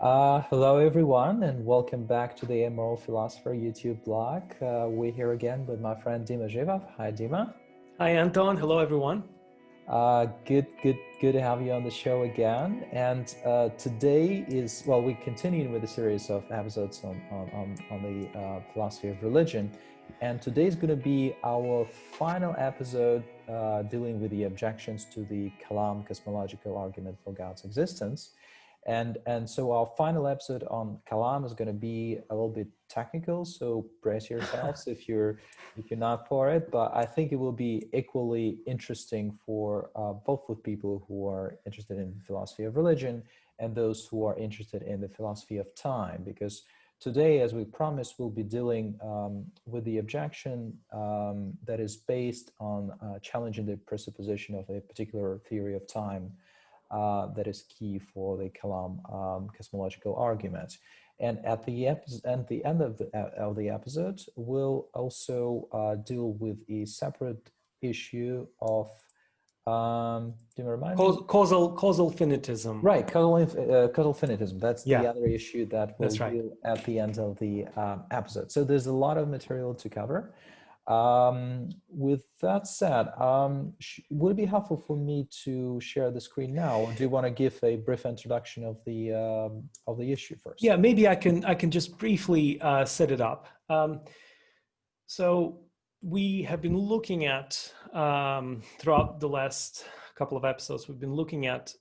Hello, everyone, and welcome back to the Immoral Philosopher YouTube blog. We're here again with my friend Dima. Hi, Dima. Hi, Anton. Hello, everyone. Good to have you on the show again. And today is, well, we continue with a series of episodes on the philosophy of religion. And today is going to be our final episode dealing with the objections to the Kalam Cosmological Argument for God's existence. And so our final episode on Kalam is going to be a little bit technical, so brace yourselves if you're not for it. But I think it will be equally interesting for both with people who are interested in the philosophy of religion and those who are interested in the philosophy of time. Because today, as we promised, we'll be dealing with the objection that is based on challenging the presupposition of a particular theory of time. That is key for the Kalam cosmological argument. And at the end of the episode, we'll also deal with a separate issue of, do you remind me? Causal finitism. Right, causal finitism. That's the other issue that we'll deal at the end of the episode. So there's a lot of material to cover. With that said, would it be helpful for me to share the screen now, or do you want to give a brief introduction of the issue first? Yeah, maybe I can just briefly set it up. So we have been looking at throughout the last couple of episodes, we've been looking at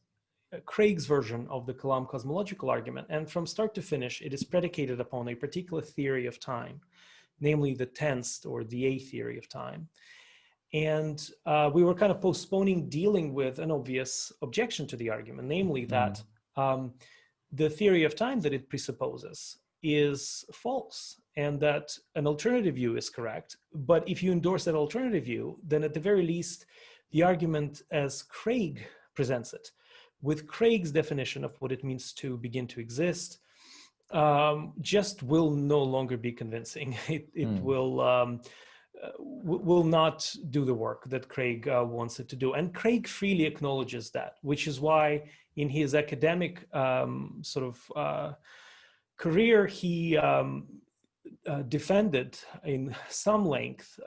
Craig's version of the Kalam cosmological argument, and from start to finish, it is predicated upon a particular theory of time, namely the tensed or the A theory of time. And we were kind of postponing dealing with an obvious objection to the argument, namely that the theory of time that it presupposes is false and that an alternative view is correct. But if you endorse that alternative view, then at the very least, the argument as Craig presents it, with Craig's definition of what it means to begin to exist, just will no longer be convincing. It will not do the work that Craig wants it to do. And Craig freely acknowledges that, which is why in his academic career, he defended in some length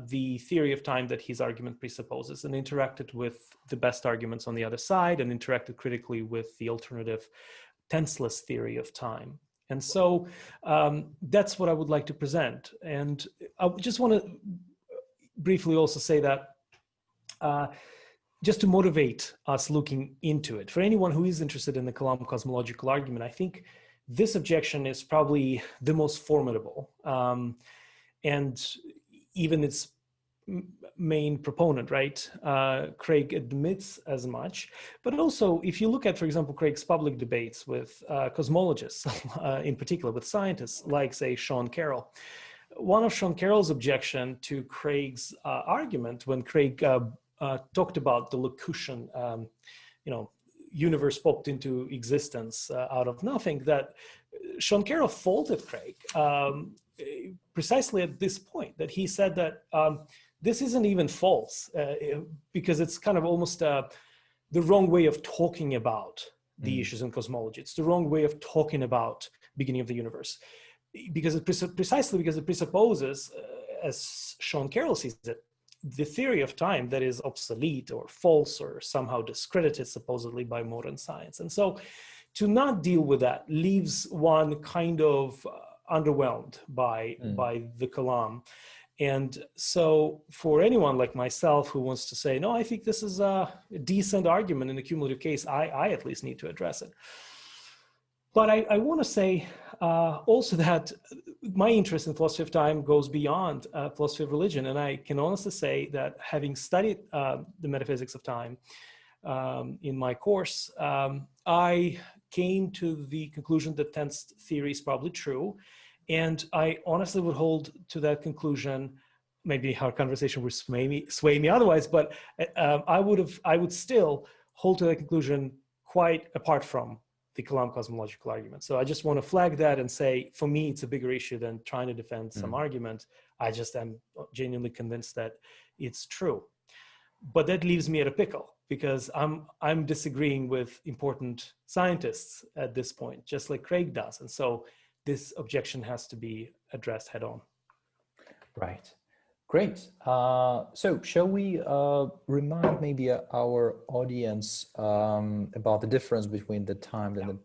the theory of time that his argument presupposes and interacted with the best arguments on the other side and interacted critically with the alternative tenseless theory of time. And so that's what I would like to present. And I just want to briefly also say that just to motivate us looking into it, for anyone who is interested in the Kalam cosmological argument, I think this objection is probably the most formidable. And even its main proponent, right? Craig admits as much, but also if you look at, for example, Craig's public debates with cosmologists, in particular with scientists like, say, Sean Carroll, one of Sean Carroll's objection to Craig's argument when Craig talked about the locution, universe popped into existence out of nothing, that Sean Carroll faulted Craig precisely at this point, that he said that this isn't even false because it's kind of almost the wrong way of talking about the issues in cosmology. It's the wrong way of talking about beginning of the universe because precisely because it presupposes, as Sean Carroll sees it, the theory of time that is obsolete or false or somehow discredited supposedly by modern science. And so to not deal with that leaves one kind of underwhelmed by the Kalam. And so for anyone like myself who wants to say, no, I think this is a decent argument in the cumulative case, I at least need to address it. But I want to say also that my interest in philosophy of time goes beyond philosophy of religion. And I can honestly say that having studied the metaphysics of time in my course, I came to the conclusion that tensed theory is probably true. And I honestly would hold to that conclusion. Maybe our conversation would sway me otherwise, but I would still hold to that conclusion quite apart from the Kalam cosmological argument. So I just want to flag that and say, for me, it's a bigger issue than trying to defend some argument. I just am genuinely convinced that it's true. But that leaves me at a pickle, because I'm disagreeing with important scientists at this point, just like Craig does. And so this objection has to be addressed head on. Right. Great. So shall we remind maybe our audience about the difference between the time and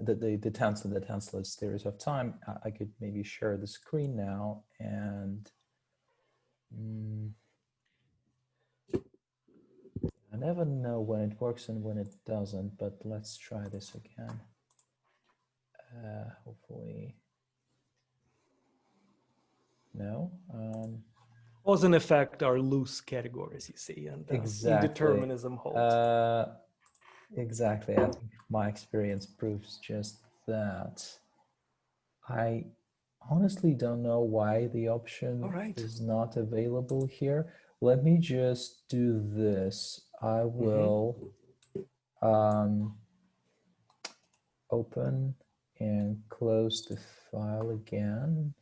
the tense and the tenseless theories of time? I could maybe share the screen now, and I never know when it works and when it doesn't, but let's try this again. Hopefully. No. Cause and effect are loose categories, you see, and exactly. indeterminism holds. Exactly. I think my experience proves just that. I honestly don't know why the option is not available here. Let me just do this. I will open and close the file again.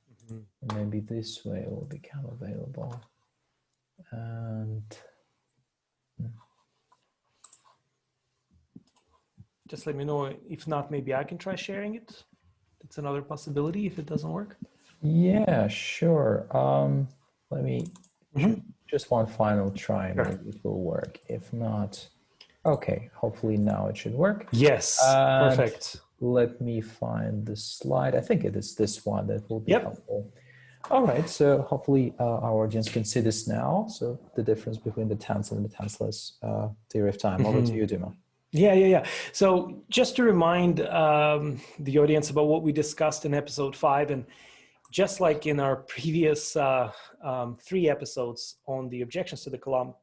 Maybe this way it will become available. And just let me know. If not, maybe I can try sharing it. It's another possibility if it doesn't work. Yeah, sure. Let me just one final try. Maybe it will work. If not, okay. Hopefully now it should work. Yes, perfect. Let me find the slide. I think it is this one that will be helpful. All right, so hopefully our audience can see this now. So the difference between the tense and the tenseless theory of time. Over to you, Dima. Yeah. So just to remind the audience about what we discussed in episode 5, and just like in our previous 3 episodes on the objections to the Kalam,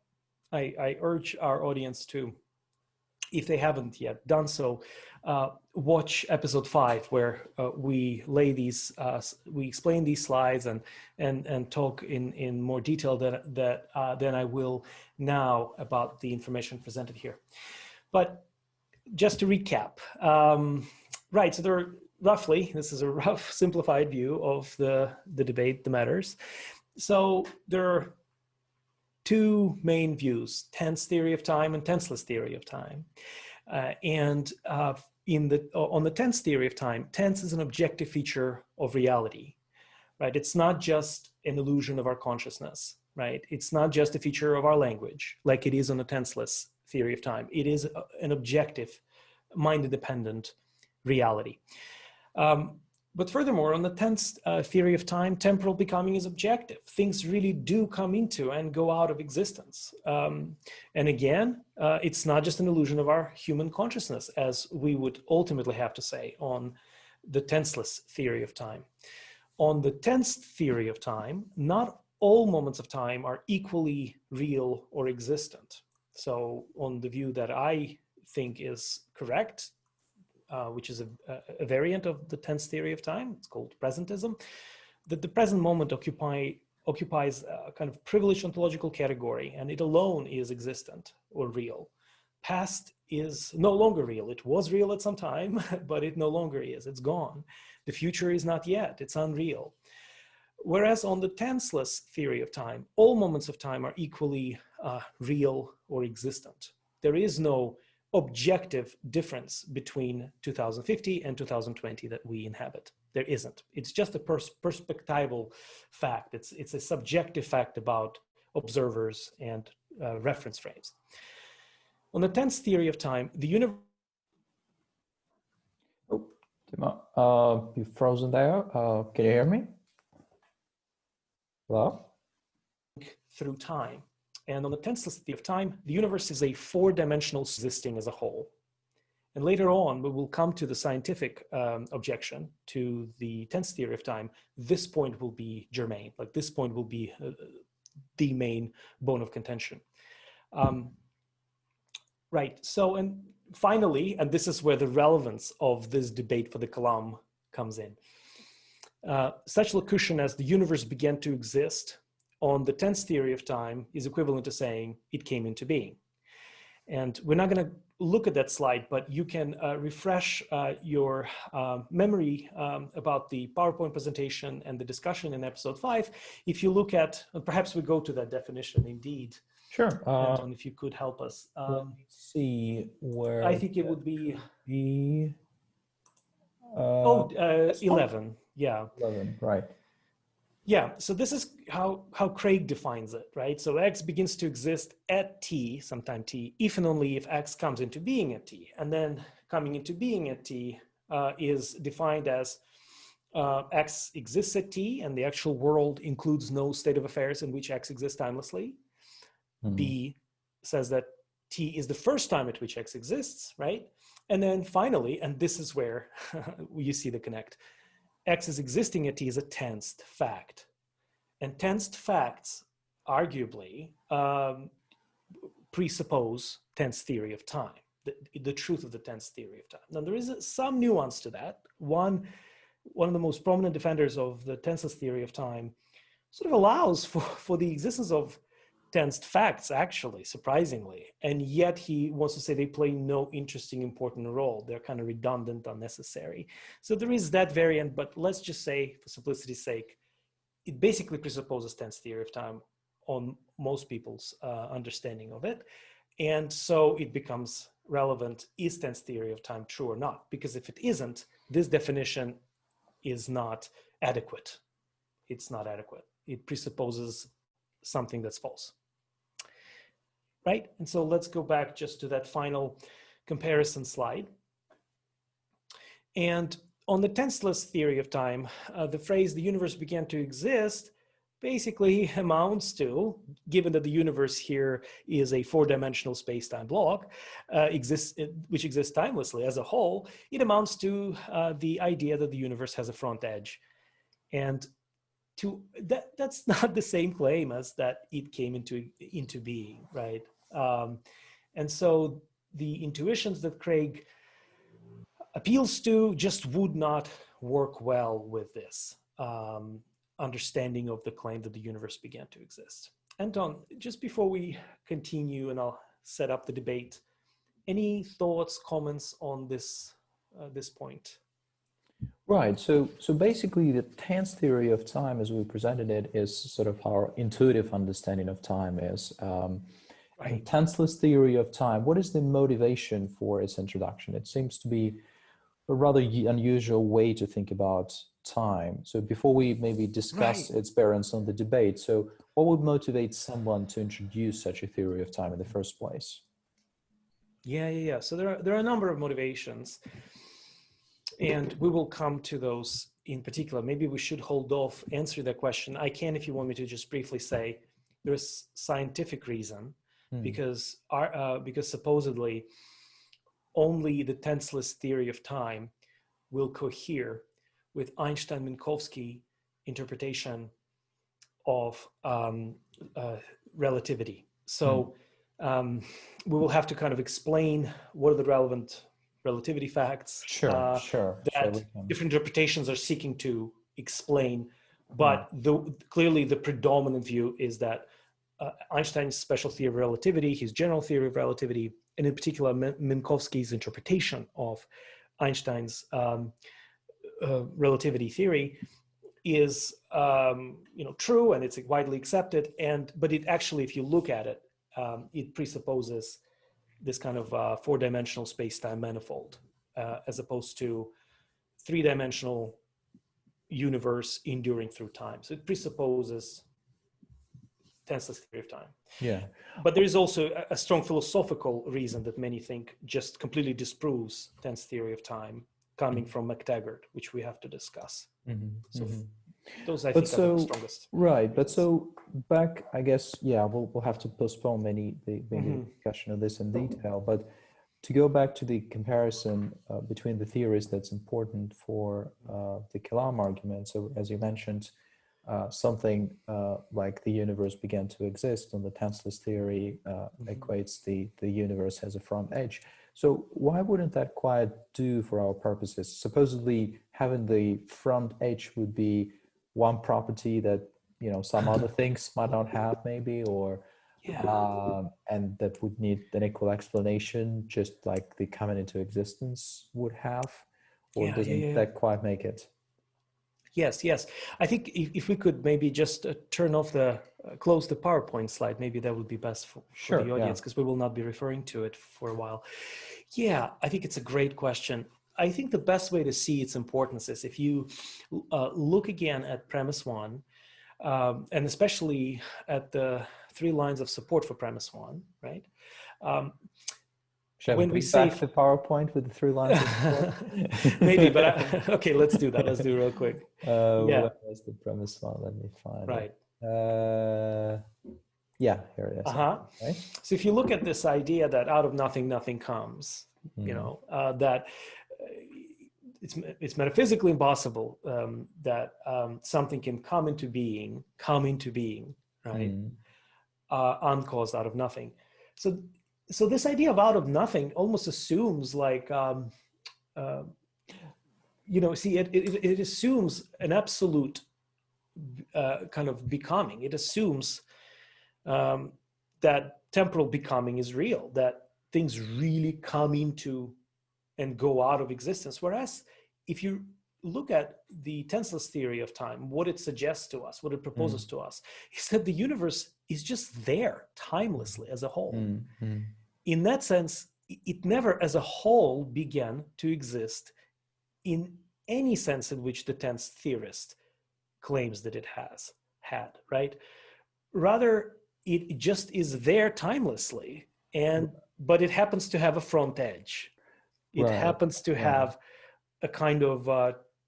I urge our audience to, if they haven't yet done so, watch episode 5, where we lay these, we explain these slides and talk in more detail than I will now about the information presented here. But just to recap, right? So there are roughly, this is a rough simplified view of the debate, the matters. So there are 2 main views: tense theory of time and tenseless theory of time. On the tense theory of time, tense is an objective feature of reality, right? It's not just an illusion of our consciousness, right? It's not just a feature of our language, like it is on the tenseless theory of time. It is an objective, mind-independent reality. But furthermore, on the tense theory of time, temporal becoming is objective. Things really do come into and go out of existence. And again, it's not just an illusion of our human consciousness, as we would ultimately have to say on the tenseless theory of time. On the tense theory of time, not all moments of time are equally real or existent. So on the view that I think is correct, which is a variant of the tense theory of time, it's called presentism, that the present moment occupies a kind of privileged ontological category, and it alone is existent or real. Past is no longer real. It was real at some time, but it no longer is. It's gone. The future is not yet. It's unreal. Whereas on the tenseless theory of time, all moments of time are equally real or existent. There is no objective difference between 2050 and 2020 that we inhabit. There isn't. It's just a perspectival fact. It's a subjective fact about observers and reference frames. On the tense theory of time, the universe... Oh, Dima, you've frozen there. Can you hear me? Hello? Through time. And on the tenseless theory of time, the universe is a 4-dimensional existing as a whole. And later on, we will come to the scientific objection to the tense theory of time. This point will be germane, like this point will be the main bone of contention. Right, so, and finally, and this is where the relevance of this debate for the Kalam comes in. Such locution as the universe began to exist on the tense theory of time is equivalent to saying it came into being. And we're not going to look at that slide, but you can refresh your memory about the PowerPoint presentation and the discussion in episode 5. If you look at, perhaps we go to that definition indeed. Sure. Anton, if you could help us. Let me see where. I think it would be. 11. Yeah. 11, right. Yeah, so this is how Craig defines it, right? So X begins to exist at T, sometime T, if and only if X comes into being at T. And then coming into being at T is defined as X exists at T, and the actual world includes no state of affairs in which X exists timelessly. Mm-hmm. B says that T is the first time at which X exists, right? And then finally, and this is where you see the connect, X is existing at T is a tensed fact. And tensed facts, arguably, presuppose tense theory of time, the truth of the tense theory of time. Now, there is some nuance to that. One of the most prominent defenders of the tenseless theory of time sort of allows for the existence of tensed facts, actually, surprisingly. And yet he wants to say they play no interesting, important role. They're kind of redundant, unnecessary. So there is that variant, but let's just say, for simplicity's sake, it basically presupposes tense theory of time on most people's understanding of it. And so it becomes relevant, is tense theory of time true or not? Because if it isn't, this definition is not adequate. It's not adequate. It presupposes something that's false. Right? And so let's go back just to that final comparison slide. And on the tenseless theory of time, the phrase the universe began to exist basically amounts to, given that the universe here is a four-dimensional space-time block, which exists timelessly as a whole, it amounts to the idea that the universe has a front edge. And that's not the same claim as that it came into being, right? And so the intuitions that Craig appeals to just would not work well with this understanding of the claim that the universe began to exist. Anton, just before we continue and I'll set up the debate, any thoughts, comments on this point? Right. So basically, the tense theory of time, as we presented it, is sort of our intuitive understanding of time is. Right. Tenseless theory of time, what is the motivation for its introduction? It seems to be a rather unusual way to think about time. So before we maybe discuss its bearings on the debate, so what would motivate someone to introduce such a theory of time in the first place? Yeah. So there are a number of motivations, and we will come to those in particular. Maybe we should hold off answering that question. I can, if you want me to, just briefly say there's scientific reason. Because supposedly only the tenseless theory of time will cohere with Einstein-Minkowski interpretation of relativity. So we will have to kind of explain what are the relevant relativity facts that different interpretations are seeking to explain. But clearly the predominant view is that Einstein's special theory of relativity, his general theory of relativity, and in particular Minkowski's interpretation of Einstein's relativity theory is true, and it's widely accepted. But it actually, if you look at it, it presupposes this kind of four-dimensional space-time manifold, as opposed to three-dimensional universe enduring through time. So it presupposes tenseless theory of time. Yeah. But there is also a strong philosophical reason that many think just completely disproves tense theory of time, coming from McTaggart, which we have to discuss. So those I think are the strongest. Right. But so back, I guess, we'll have to postpone the discussion of this in detail. But to go back to the comparison between the theories that's important for the Kalam argument. So as you mentioned, something like the universe began to exist on the tenseless theory equates the universe has a front edge. So why wouldn't that quite do for our purposes? Supposedly having the front edge would be one property that some other things might not have, maybe, or and that would need an equal explanation, just like the coming into existence would have, or doesn't that quite make it? Yes, yes. I think if we could maybe just turn off close the PowerPoint slide, maybe that would be best for the audience, because we will not be referring to it for a while. Yeah, I think it's a great question. I think the best way to see its importance is if you look again at premise one, and especially at the 3 lines of support for premise one, right? Shall we bring back the PowerPoint with the 3 lines of support? Maybe, but okay, let's do that. Let's do it real quick. Where was the premise one? Let me find it. Yeah, here it is. Right? So if you look at this idea that out of nothing, nothing comes, that it's metaphysically impossible that something can come into being, right? Uncaused out of nothing. So this idea of out of nothing almost assumes like, it assumes an absolute kind of becoming. It assumes that temporal becoming is real, that things really come into and go out of existence. Whereas if you look at the tenseless theory of time, what it suggests to us, what it proposes to us, is that the universe is just there timelessly as a whole. In that sense, it never as a whole began to exist in any sense in which the tense theorist claims that it has had, right? Rather, it just is there timelessly, but it happens to have a front edge. It happens to have a kind of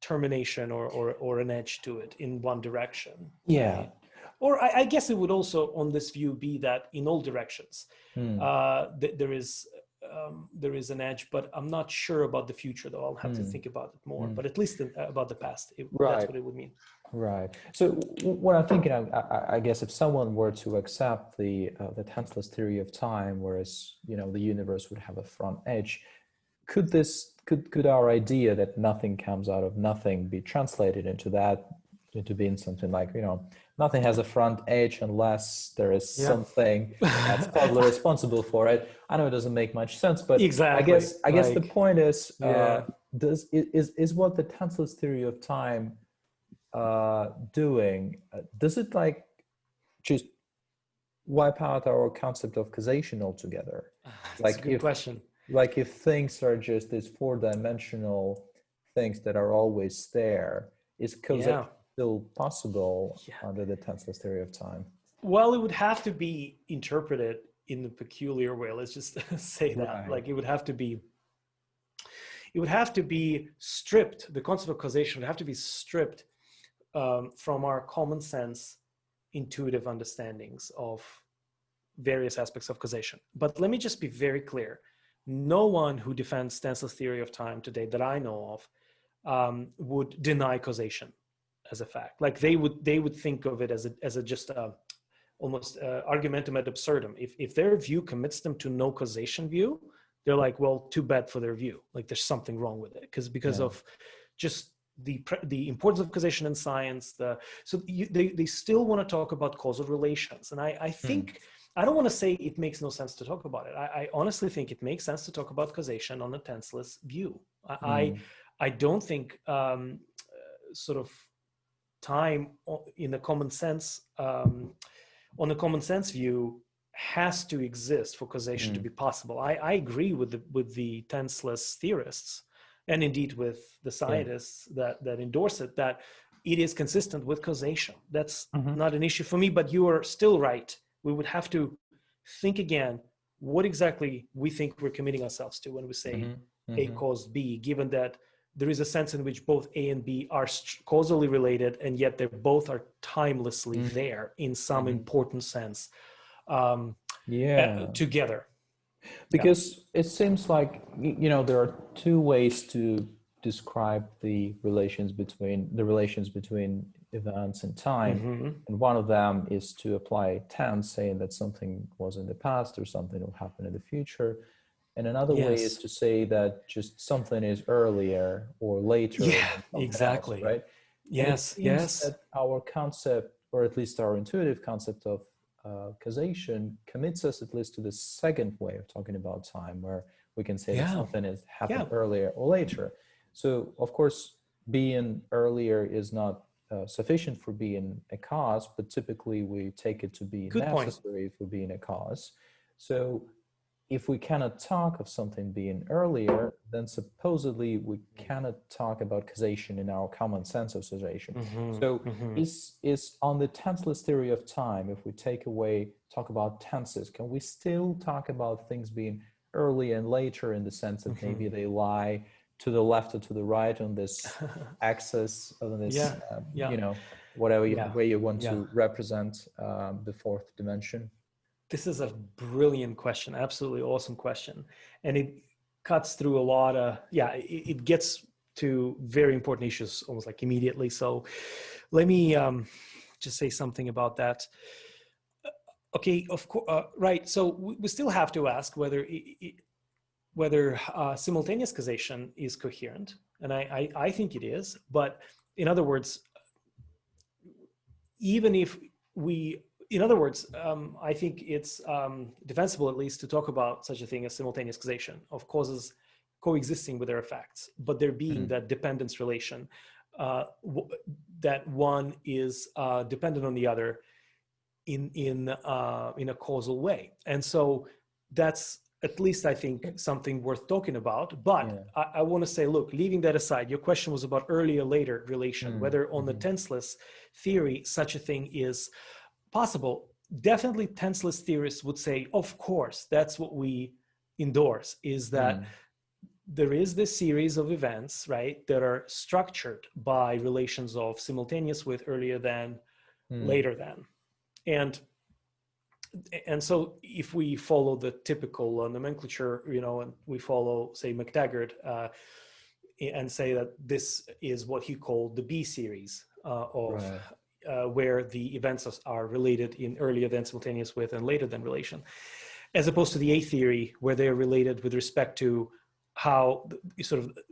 termination or an edge to it in one direction. Yeah. Right? Or I guess it would also, on this view, be that in all directions there is an edge, but I'm not sure about the future, though. I'll have to think about it more. But at least about the past, that's what it would mean. Right. So what I'm thinking, I guess, if someone were to accept the tenseless theory of time, whereas the universe would have a front edge, could our idea that nothing comes out of nothing be translated into being something like, nothing has a front edge unless there is something that's causally responsible for it? I know it doesn't make much sense, but exactly. I guess the point is, is what the tenseless theory of time doing? Does it just wipe out our concept of causation altogether? That's a good question. Like if things are just these 4-dimensional things that are always there, is causation still possible under the tenseless theory of time? Well, it would have to be interpreted in a peculiar way. Let's just say that. Like it would have to be stripped. The concept of causation would have to be stripped from our common sense, intuitive understandings of various aspects of causation. But let me just be very clear. No one who defends tenseless theory of time today that I know of would deny causation as a fact. Like they would think of it as just almost argumentum ad absurdum. If their view commits them to no causation view, they're like, well, too bad for their view. Like there's something wrong with it because of just the importance of causation in science. They still want to talk about causal relations, and I think. I don't want to say it makes no sense to talk about it. I honestly think it makes sense to talk about causation on a tenseless view. I don't think sort of time in a common sense, on a common sense view, has to exist for causation to be possible. I agree with the tenseless theorists, and indeed with the scientists that endorse it, that it is consistent with causation. That's not an issue for me, but you are still right. We would have to think again what exactly we think we're committing ourselves to when we say A caused B, given that there is a sense in which both A and B are causally related, and yet they both are timelessly there in some important sense together. Because it seems like, there are 2 ways to describe the relations between events and time, and one of them is to apply tense, saying that something was in the past or something will happen in the future, and another way is to say that just something is earlier or later. Exactly. Else, right? Yes. That our concept, or at least our intuitive concept of causation commits us at least to the second way of talking about time, where we can say that Yeah. something has happened Yeah. earlier or later. So, of course, being earlier is not sufficient for being a cause, but typically we take it to be Good point. necessary for being a cause. So if we cannot talk of something being earlier, then supposedly we cannot talk about causation in our common sense of causation. So is on the tenseless theory of time, if we talk about tenses, can we still talk about things being early and later in the sense that maybe they lie to the left or to the right on this axis, on this, whatever way you want to represent the fourth dimension? This is a brilliant question, absolutely awesome question. And it cuts through a lot of, it gets to very important issues almost like immediately. So let me just say something about that. Okay, of course, right. So we still have to ask whether simultaneous causation is coherent. And I think it is. But in other words, I think it's defensible, at least, to talk about such a thing as simultaneous causation of causes coexisting with their effects, but there being that dependence relation, that one is dependent on the other in a causal way. And so that's, at least I think, something worth talking about. But I want to say, look, leaving that aside, your question was about earlier later relation, whether on the tenseless theory such a thing is possible. Definitely tenseless theorists would say, of course, that's what we endorse, is that there is this series of events, right, that are structured by relations of simultaneous with, earlier than, later than. And so if we follow the typical nomenclature, and we follow, say, McTaggart, and say that this is what he called the B series where the events are related in earlier than, simultaneous with, and later than relation, as opposed to the A theory, where they're related with respect to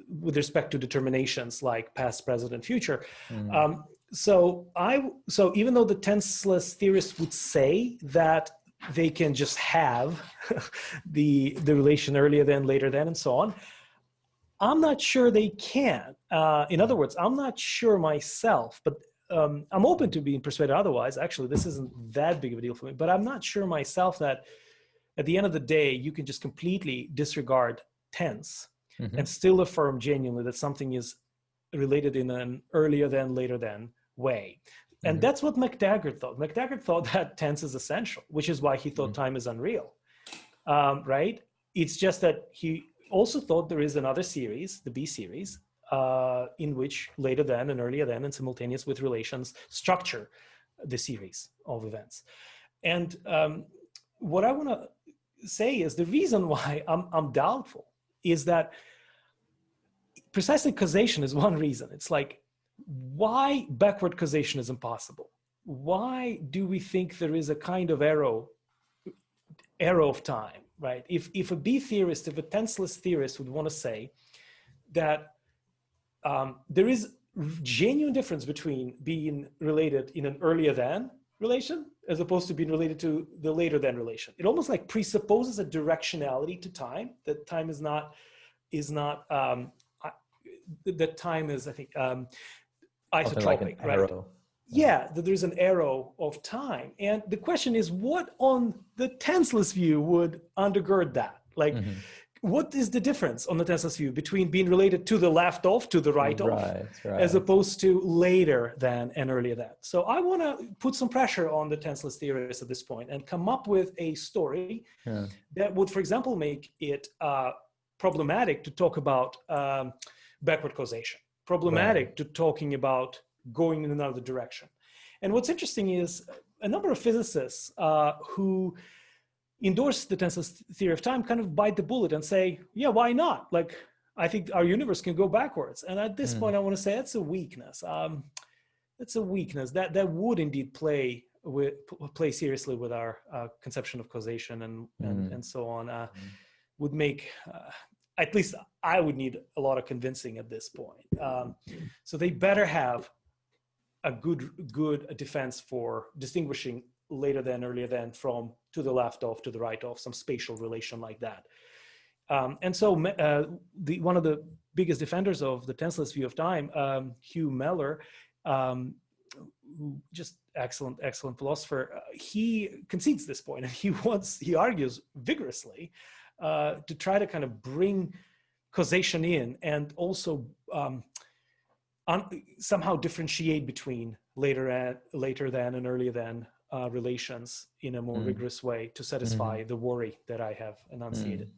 with respect to determinations like past, present, and future. So even though the tenseless theorists would say that they can just have the relation earlier than, later than, and so on, I'm not sure they can. In other words, I'm not sure myself, but I'm open to being persuaded otherwise. Actually, this isn't that big of a deal for me, but I'm not sure myself that at the end of the day, you can just completely disregard tense and still affirm genuinely that something is related in an earlier than, later than way. And that's what McTaggart thought. McTaggart thought that tense is essential, which is why he thought time is unreal, right? It's just that he also thought there is another series, the B series, in which later than and earlier than and simultaneous with relations structure the series of events. And what I want to say is the reason why I'm doubtful is that precisely causation is one reason. It's like, why backward causation is impossible? Why do we think there is a kind of arrow of time, right? If a B theorist, if a tenseless theorist would want to say that there is genuine difference between being related in an earlier than relation as opposed to being related to the later than relation, it almost like presupposes a directionality to time, that time is not that time is, I think, isotropic, like an right? arrow. Yeah, that there's an arrow of time. And the question is, what on the tenseless view would undergird that? Like, what is the difference on the tenseless view between being related to the left of, to the right of, as opposed to later than and earlier than? So I want to put some pressure on the tenseless theorists at this point and come up with a story that would, for example, make it problematic to talk about backward causation, problematic to talking about going in another direction. And what's interesting is a number of physicists who endorse the tenseless theory of time kind of bite the bullet and say, yeah, why not? Like, I think our universe can go backwards. And at this point, I want to say that's a weakness. It's a weakness that would indeed play seriously with our conception of causation and so on. Would make, at least I would need a lot of convincing at this point. So they better have a good defense for distinguishing later than, earlier than, from, to the left of, to the right of, some spatial relation like that. And so one of the biggest defenders of the tenseless view of time, Hugh Mellor, who just excellent philosopher, he concedes this point, and he argues vigorously to try to kind of bring causation in, and also somehow differentiate between later than and earlier than relations in a more rigorous way to satisfy the worry that I have enunciated.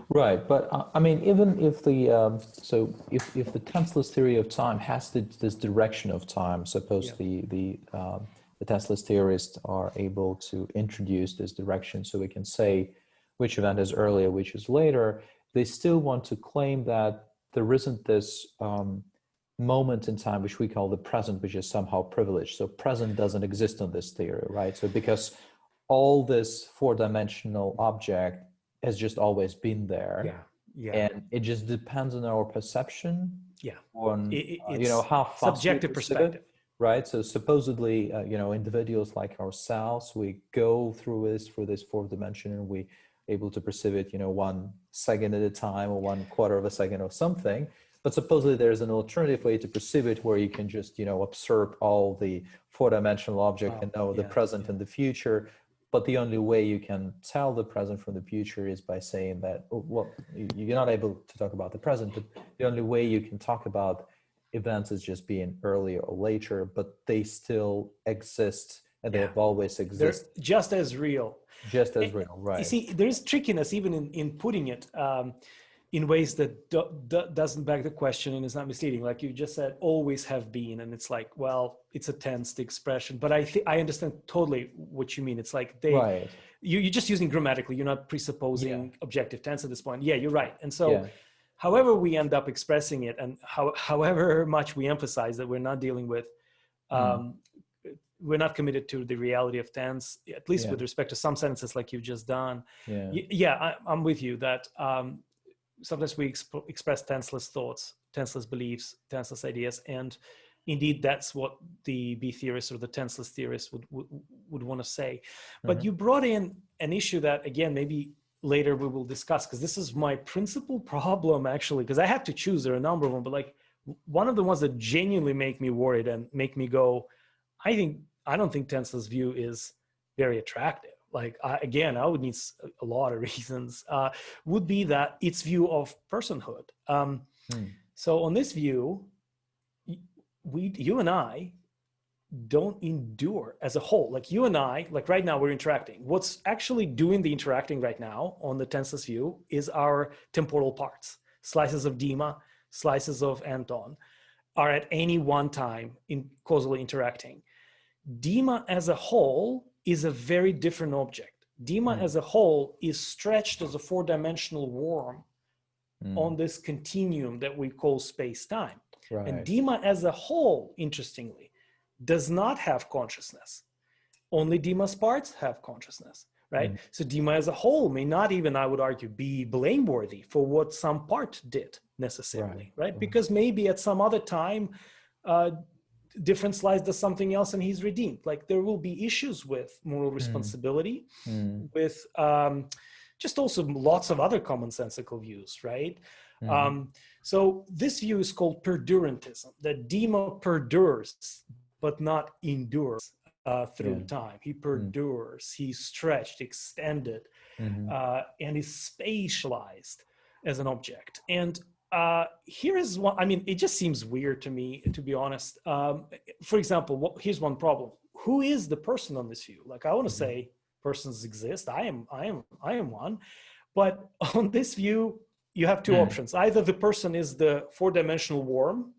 Right, but I mean, even if the if the tenseless theory of time has this direction of time, suppose the tenseless theorists are able to introduce this direction, so we can say which event is earlier, which is later. They still want to claim that there isn't this moment in time which we call the present, which is somehow privileged. So present doesn't exist in this theory, right? So because all this four-dimensional object has just always been there, and it just depends on our perception, on you know, how fast subjective perspective, right? So supposedly, you know, individuals like ourselves, we go through this fourth dimension, and we able to perceive it, you know, 1 second at a time, or 1/4 of a second or something. But supposedly there's an alternative way to perceive it, where you can just, you know, observe all the four-dimensional object and know the present and the future. But the only way you can tell the present from the future is by saying that, well, you're not able to talk about the present, but the only way you can talk about events is just being earlier or later, but they still exist, and they have always existed. They're just as real. Just as real, right. You see, there is trickiness even in putting it in ways that doesn't beg the question and is not misleading. Like you just said, always have been, and it's like, well, it's a tensed expression, but I understand totally what you mean. It's like you're just using grammatically, you're not presupposing objective tense at this point. Yeah, you're right. And so however we end up expressing it, and however much we emphasize that we're not dealing with, we're not committed to the reality of tense, at least with respect to some sentences like you've just done. I'm with you that sometimes we express tenseless thoughts, tenseless beliefs, tenseless ideas, and indeed that's what the B theorists or the tenseless theorists would want to say. But you brought in an issue that, again, maybe later we will discuss, because this is my principal problem, actually, because I had to choose. There are a number of them, but like one of the ones that genuinely make me worried and make me go, I don't think tenseless view is very attractive. Like, I would need a lot of reasons, would be that its view of personhood. So on this view, you and I don't endure as a whole. Like you and I, like right now we're interacting. What's actually doing the interacting right now on the tenseless view is our temporal parts. Slices of Dima, slices of Anton are at any one time causally interacting. Dima as a whole is a very different object. Dima as a whole is stretched as a four-dimensional worm on this continuum that we call space-time. Right. And Dima as a whole, interestingly, does not have consciousness. Only Dima's parts have consciousness, right? So Dima as a whole may not even, I would argue, be blameworthy for what some part did necessarily, right? Because maybe at some other time, different slice does something else and he's redeemed. Like there will be issues with moral responsibility, with just also lots of other commonsensical views, right? So this view is called perdurantism, that Dima perdures, but not endures through time. He perdures, he's stretched, extended, and is spatialized as an object. And here is one, I mean, it just seems weird to me, to be honest. For example, here's one problem. Who is the person on this view? Like I want to say persons exist. I am one. But on this view, you have two options. Either the person is the four-dimensional worm,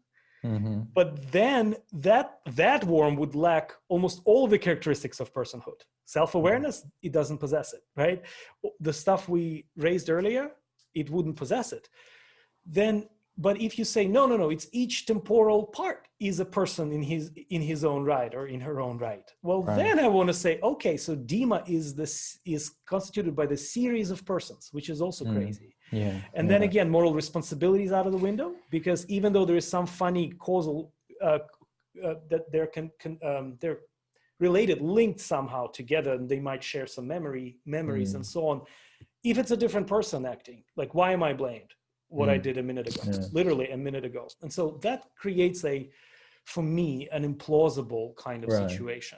but then that worm would lack almost all the characteristics of personhood. Self-awareness, it doesn't possess it, right? The stuff we raised earlier, it wouldn't possess it. Then, but if you say, no, it's each temporal part is a person in his own right or in her own right. Well, then I want to say, okay, so Dima is constituted by the series of persons, which is also crazy. And then again, moral responsibility is out of the window, because even though there is some funny causal that there related, linked somehow together, and they might share some memories and so on. If it's a different person acting, like, why am I blamed? What I did a minute ago, literally a minute ago. And so that creates for me, an implausible kind of situation.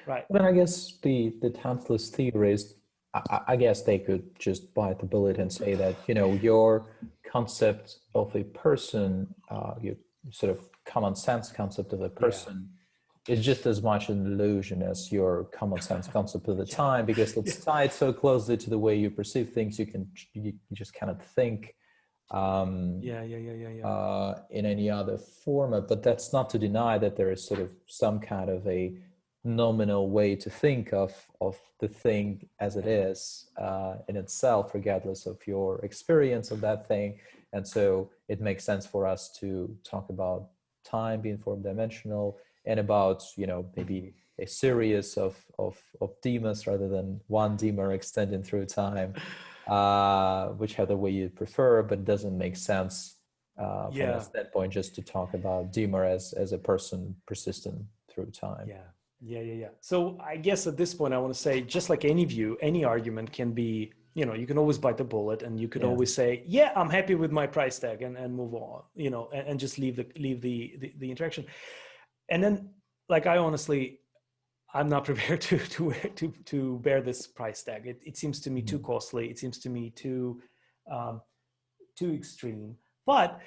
Right. Then I guess the Tenseless theorists, I guess they could just bite the bullet and say that, you know, your concept of a person, your sort of common sense concept of a person is just as much an illusion as your common sense concept of the time, because it's tied so closely to the way you perceive things. You just cannot think in any other format. But that's not to deny that there is sort of some kind of a nominal way to think of the thing as it is in itself, regardless of your experience of that thing. And so it makes sense for us to talk about time being four-dimensional, and about, you know, maybe a series of Dimas rather than one Dima extending through time, whichever way you prefer. But it doesn't make sense from that standpoint just to talk about Dima as a person persistent through time. So I guess at this point I want to say, just like any view, any argument can be, you know, you can always bite the bullet, and you could always say, yeah, I'm happy with my price tag, and move on, you know, and just leave the interaction. And then, like, I'm not prepared to bear this price tag. It seems to me too costly. It seems to me too extreme. But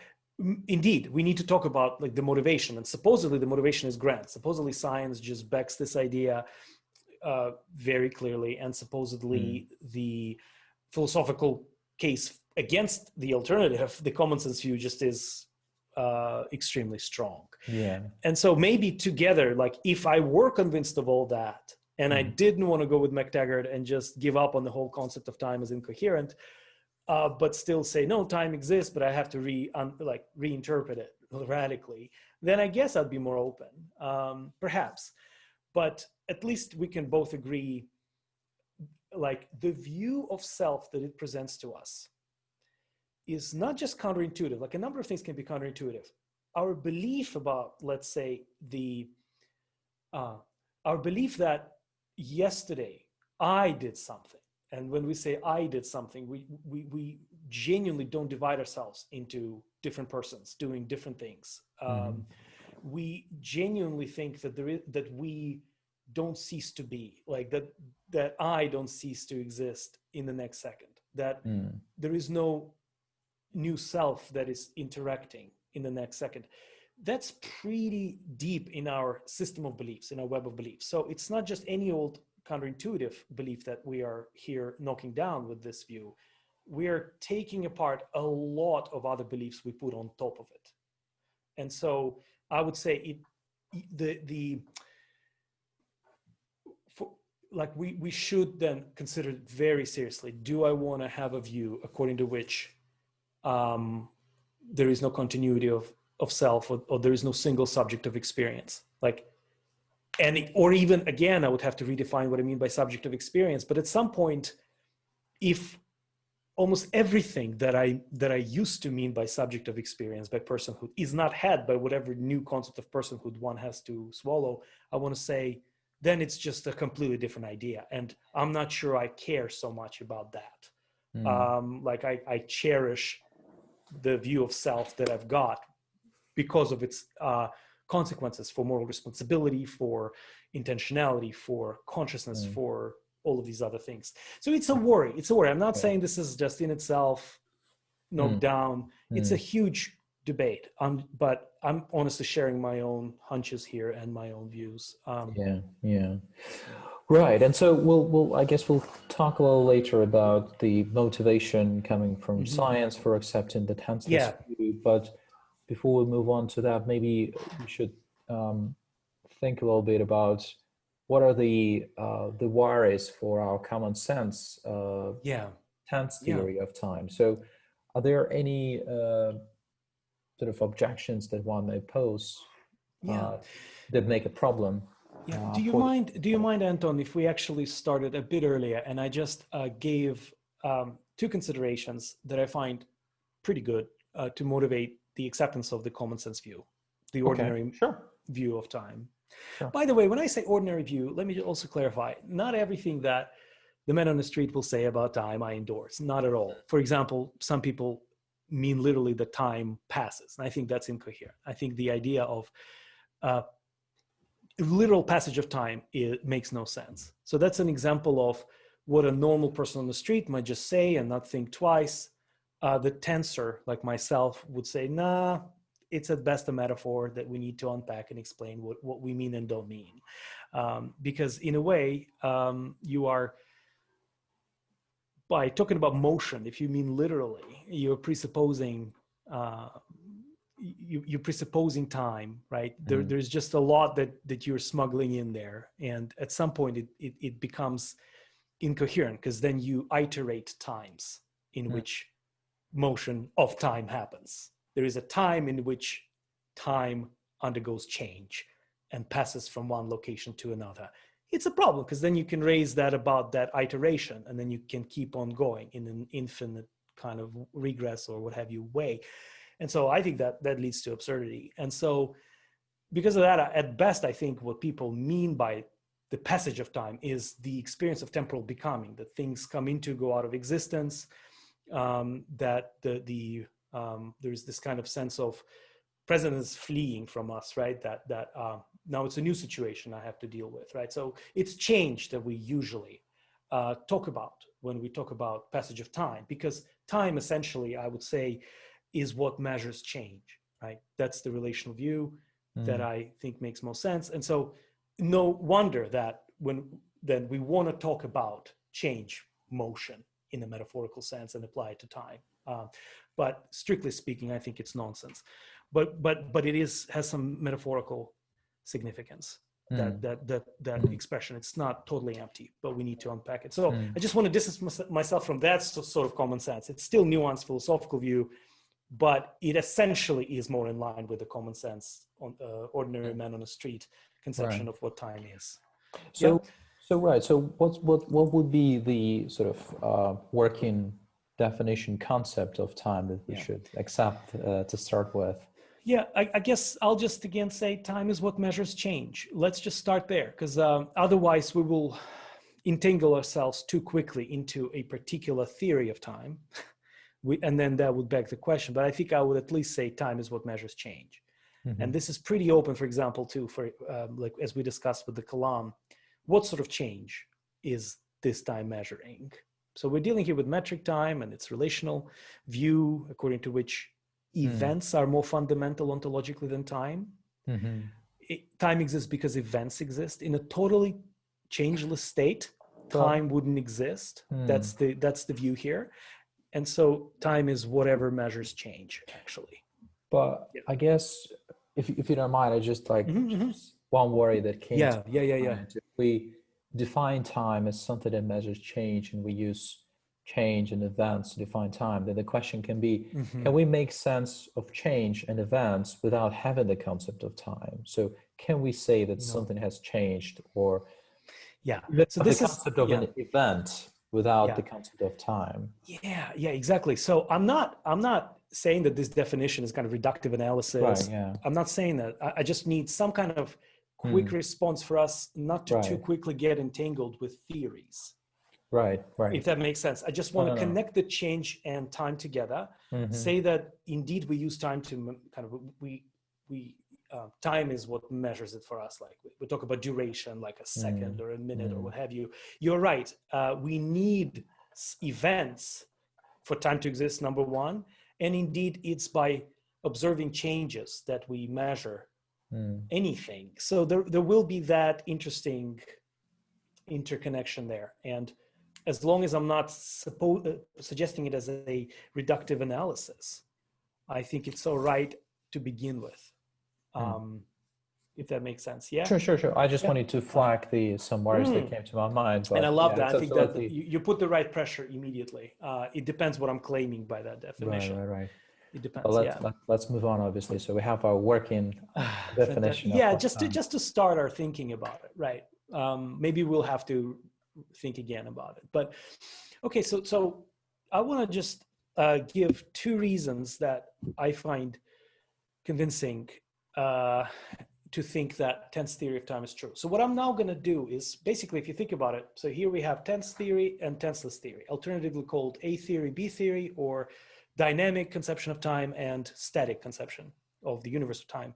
indeed, we need to talk about, like, the motivation. And supposedly the motivation is grand. Supposedly science just backs this idea very clearly. And supposedly the philosophical case against the alternative, the common sense view, just is extremely strong. And so maybe together, like, if I were convinced of all that, and I didn't want to go with McTaggart and just give up on the whole concept of time as incoherent, but still say, no, time exists, but I have to reinterpret it radically, then I guess I'd be more open, perhaps. But at least we can both agree, like, the view of self that it presents to us is not just counterintuitive. Like, a number of things can be counterintuitive. Our belief about, let's say, our belief that yesterday I did something. And when we say I did something, we genuinely don't divide ourselves into different persons doing different things. We genuinely think that that we don't cease to be, like, that I don't cease to exist in the next second, that there is no new self that is interacting in the next second. That's pretty deep in our system of beliefs, in our web of beliefs. So it's not just any old counterintuitive belief that we are here knocking down with this view. We are taking apart a lot of other beliefs we put on top of it. And so I would say we should then consider very seriously, do I want to have a view according to which there is no continuity of self, or there is no single subject of experience? Like, or even, again, I would have to redefine what I mean by subject of experience. But at some point, if almost everything that I used to mean by subject of experience, by personhood, is not had by whatever new concept of personhood one has to swallow, I want to say, then it's just a completely different idea. And I'm not sure I care so much about that. Like, I cherish the view of self that I've got because of its consequences for moral responsibility, for intentionality, for consciousness, for all of these other things. So it's a worry. I'm not saying this is just in itself knocked down. It's a huge debate. But I'm honestly sharing my own hunches here and my own views. Right. And so I guess we'll talk a little later about the motivation coming from science for accepting the Tenseless view. But before we move on to that, maybe we should think a little bit about what are the worries for our common sense tense theory of time. So are there any sort of objections that one may pose that make a problem? Do you mind, Anton, if we actually started a bit earlier and I just gave two considerations that I find pretty good to motivate the acceptance of the common sense view, the ordinary view of time. Sure. By the way, when I say ordinary view, let me also clarify, not everything that the man on the street will say about time I endorse, not at all. For example, some people mean literally that time passes, and I think that's incoherent. I think the idea of literal passage of time, it makes no sense. So that's an example of what a normal person on the street might just say and not think twice. The tensor, like myself, would say, nah, it's at best a metaphor that we need to unpack and explain what we mean and don't mean. Because in a way, you are, by talking about motion, if you mean literally, you're presupposing you're presupposing time, right? There's just a lot that you're smuggling in there, and at some point it becomes incoherent, because then you iterate times in which motion of time happens. There is a time in which time undergoes change and passes from one location to another. It's a problem, because then you can raise that about that iteration, and then you can keep on going in an infinite kind of regress or what have you way. And so I think that leads to absurdity. And so because of that, at best, I think what people mean by the passage of time is the experience of temporal becoming, that things come into, go out of existence, that there's this kind of sense of presence fleeing from us, right? That now it's a new situation I have to deal with, right? So it's change that we usually talk about when we talk about passage of time, because time essentially, I would say, is what measures change, right? That's the relational view that I think makes most sense. And so no wonder that then we want to talk about change, motion in a metaphorical sense and apply it to time. But strictly speaking, I think it's nonsense. But it has some metaphorical significance. That expression, it's not totally empty, but we need to unpack it. So I just want to distance myself from that sort of common sense. It's still nuanced philosophical view, but it essentially is more in line with the common sense, ordinary man on the street conception of what time is. So what would be the sort of working definition concept of time that we should accept to start with? Yeah, I guess I'll just again say time is what measures change. Let's just start there, because otherwise we will entangle ourselves too quickly into a particular theory of time. And then that would beg the question. But I think I would at least say time is what measures change. And this is pretty open, for example, too, for like as we discussed with the Kalam, what sort of change is this time measuring? So we're dealing here with metric time and its relational view, according to which events are more fundamental ontologically than time. Time exists because events exist. In a totally changeless state, time wouldn't exist. That's the view here. And so time is whatever measures change, actually. But I guess if you don't mind, I just one worry that came to mind. If we define time as something that measures change and we use change and events to define time, then the question can be, can we make sense of change and events without having the concept of time? So can we say that something has changed, or so this the concept of an event without the concept of time? Exactly. So I'm not saying that this definition is kind of reductive analysis. I'm not saying that. I just need some kind of quick response for us not to too quickly get entangled with theories. Right. If that makes sense. I just want to connect the change and time together, say that indeed we use time to kind of, time is what measures it for us. Like we talk about duration, like a second or a minute or what have you. You're right. We need events for time to exist, number one. And indeed, it's by observing changes that we measure anything. So there will be that interesting interconnection there. And as long as I'm not suggesting it as a reductive analysis, I think it's all right to begin with. If that makes sense. Sure. I just wanted to flag some words that came to my mind. But and I love that. I think that you put the right pressure immediately. It depends what I'm claiming by that definition. Right. It depends. Well, let's move on, obviously. So we have our working definition. Just to start our thinking about it, right? Maybe we'll have to think again about it. But okay, so I want to just give two reasons that I find convincing to think that tense theory of time is true. So what I'm now going to do is basically, if you think about it, so here we have tense theory and tenseless theory, alternatively called A theory, B theory, or dynamic conception of time and static conception of the universe of time.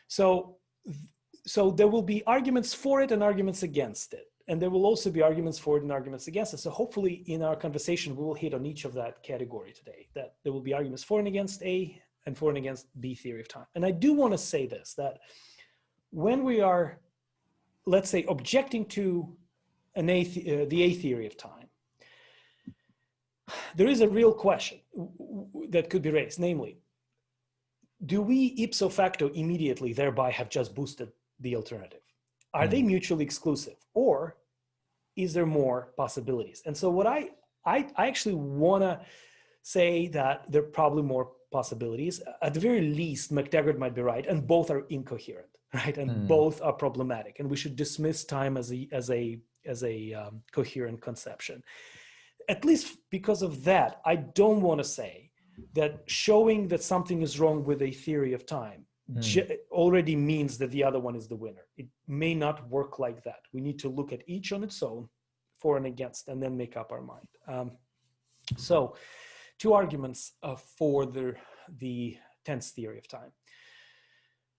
So there will be arguments for it and arguments against it. And there will also be arguments for it and arguments against it. So hopefully in our conversation, we will hit on each of that category today, that there will be arguments for and against A and for and against B theory of time. And I do want to say this, that when we are, let's say, objecting to the A theory of time, there is a real question that could be raised, namely, do we ipso facto immediately thereby have just boosted the alternative? Are they mutually exclusive, or is there more possibilities? And so what I actually want to say that there are probably more possibilities. At the very least, McTaggart might be right, and both are incoherent, right? And both are problematic, and we should dismiss time as a coherent conception. At least because of that, I don't want to say that showing that something is wrong with a theory of time already means that the other one is the winner. It may not work like that. We need to look at each on its own, for and against, and then make up our mind. So, two arguments for the tense theory of time.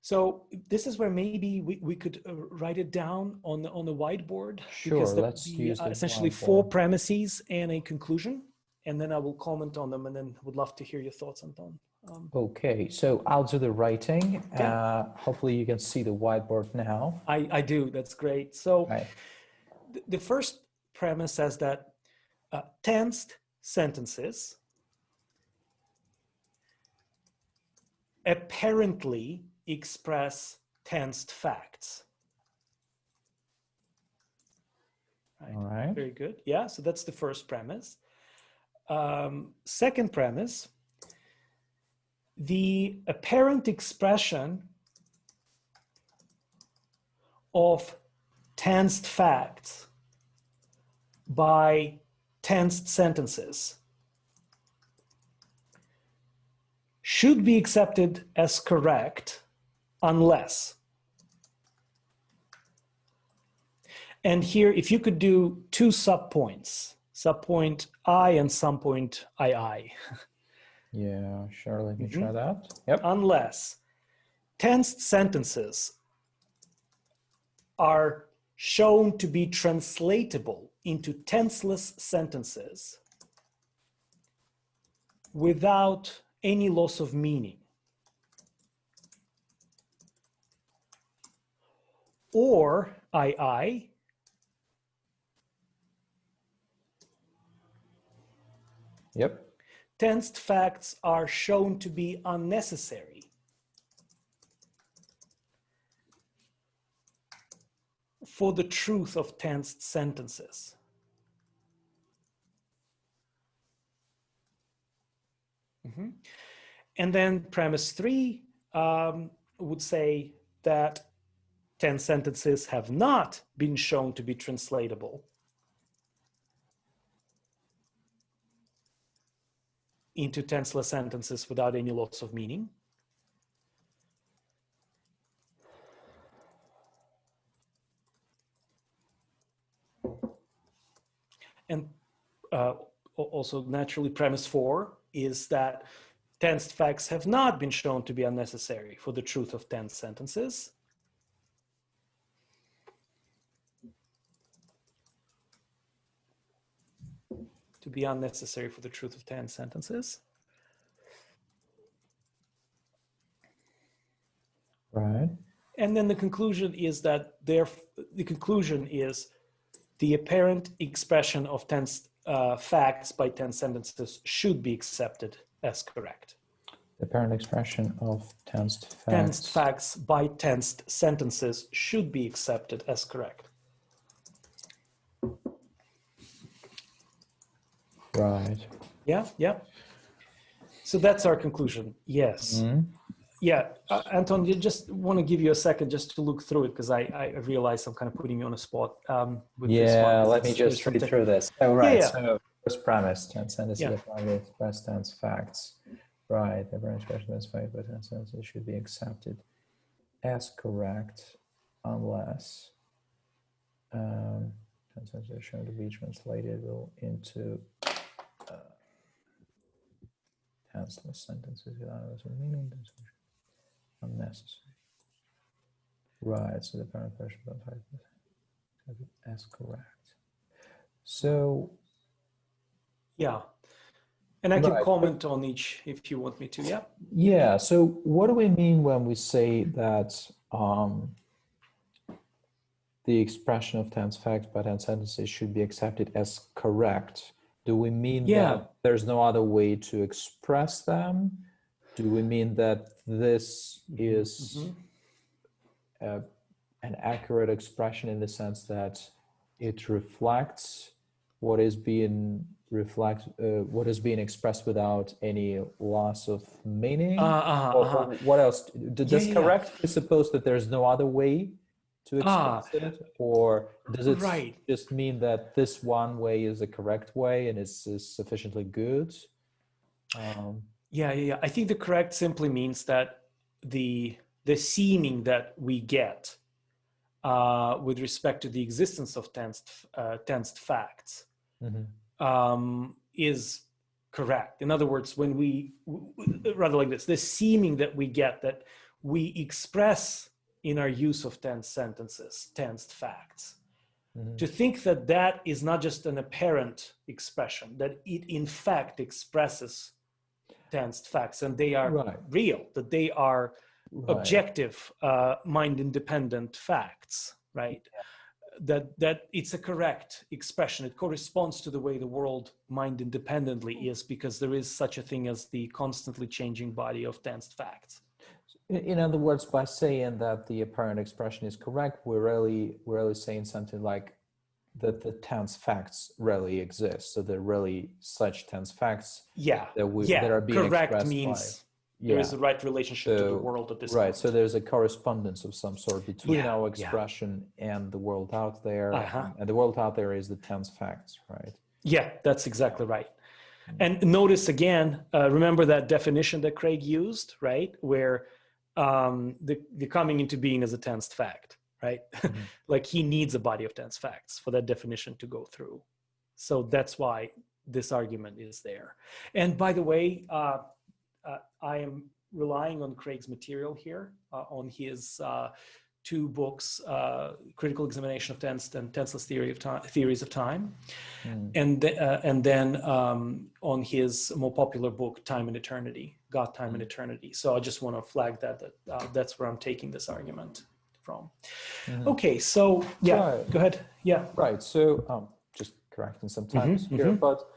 So this is where maybe we could write it down on the whiteboard. Sure, because let's use the essentially whiteboard. 4 premises and a conclusion, and then I will comment on them, and then would love to hear your thoughts, Anton. Okay, so I'll do the writing. Hopefully you can see the whiteboard now. I do, that's great. So Right. The first premise says that tensed sentences apparently express tensed facts. Right. All right. Very good. Yeah, so that's the first premise. Second premise, the apparent expression of tensed facts by tensed sentences should be accepted as correct unless. And here, if you could do 2 subpoints, subpoint I and subpoint II. Yeah, sure. Let me try that. Yep. Unless tensed sentences are shown to be translatable into tenseless sentences without any loss of meaning, or II, Yep. tensed facts are shown to be unnecessary for the truth of tensed sentences. And then premise 3 would say that tense sentences have not been shown to be translatable into tenseless sentences without any loss of meaning. And also naturally premise 4 is that tensed facts have not been shown to be unnecessary for the truth of tense sentences. To be unnecessary for the truth of tense sentences. Right. And then the conclusion is that the apparent expression of tense facts by tense sentences should be accepted as correct. The apparent expression of tensed facts. Tensed facts by tensed sentences should be accepted as correct. Right. Yeah, yeah. So that's our conclusion. Yes. Yeah, Anton, you just want to give you a second just to look through it, because I realize I'm kind of putting you on a spot with this one. Yeah, let me just read through this. Oh, right. Yeah. So first premise, tense sentences apparently express tense facts. Right. The apparent expression of tense facts by tense sentences should be accepted. as correct unless tenses are shown to be translatable into tenseless sentences without a meaning. Unnecessary. Right, so the parent person don't type it as correct. So Yeah. And I can right. comment on each if you want me to. Yeah. Yeah. So what do we mean when we say that the expression of tense facts by tense sentences should be accepted as correct? Do we mean that there's no other way to express them? Do we mean that this is an accurate expression in the sense that it reflects what is being expressed without any loss of meaning? Or what else? Does correct presuppose that there's no other way to express it, or does it just mean that this one way is the correct way and is sufficiently good? I think the correct simply means that the seeming that we get with respect to the existence of tensed facts is correct. In other words, when we, rather like this, the seeming that we get that we express in our use of tense sentences, tensed facts, to think that that is not just an apparent expression, that it in fact expresses tensed facts and they are real, that they are objective, mind-independent facts, right? That it's a correct expression. It corresponds to the way the world mind-independently is, because there is such a thing as the constantly changing body of tensed facts. In other words, by saying that the apparent expression is correct, we're really saying something like that the tense facts really exist. So they're really such tense facts that are being correct expressed means there is a right relationship to the world at this point. So there's a correspondence of some sort between our expression and the world out there. And the world out there is the tense facts, right? Yeah, that's exactly right. And notice again, remember that definition that Craig used, right? Where the coming into being is a tensed fact, right? Like he needs a body of tense facts for that definition to go through. So that's why this argument is there. And by the way, I am relying on Craig's material here, on his two books, Critical Examination of Tense and Tenseless Theories of Time, and then on his more popular book, Time and Eternity, God, Time and Eternity. So I just want to flag that that's where I'm taking this argument from. Okay, so go ahead. Yeah. Right. So just correcting some typos here, but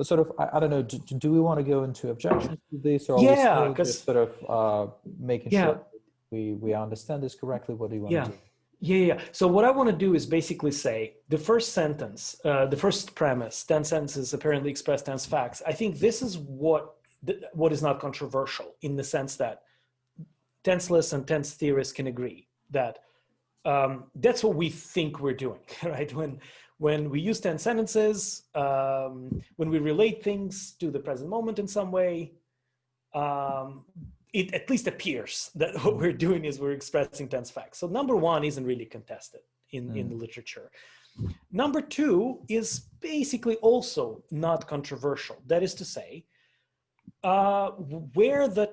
sort of, I don't know, do we want to go into objections to this, or are we still just sort of making sure we understand this correctly? What do you want to do? Yeah. So what I want to do is basically say the first sentence, the first premise, tense sentences apparently express tense facts. I think this is what is not controversial, in the sense that tenseless and tense theorists can agree that that's what we think we're doing, right? When we use tense sentences, when we relate things to the present moment in some way, it at least appears that what we're doing is we're expressing tense facts. So number one isn't really contested in the literature. Number two is basically also not controversial. That is to say, where the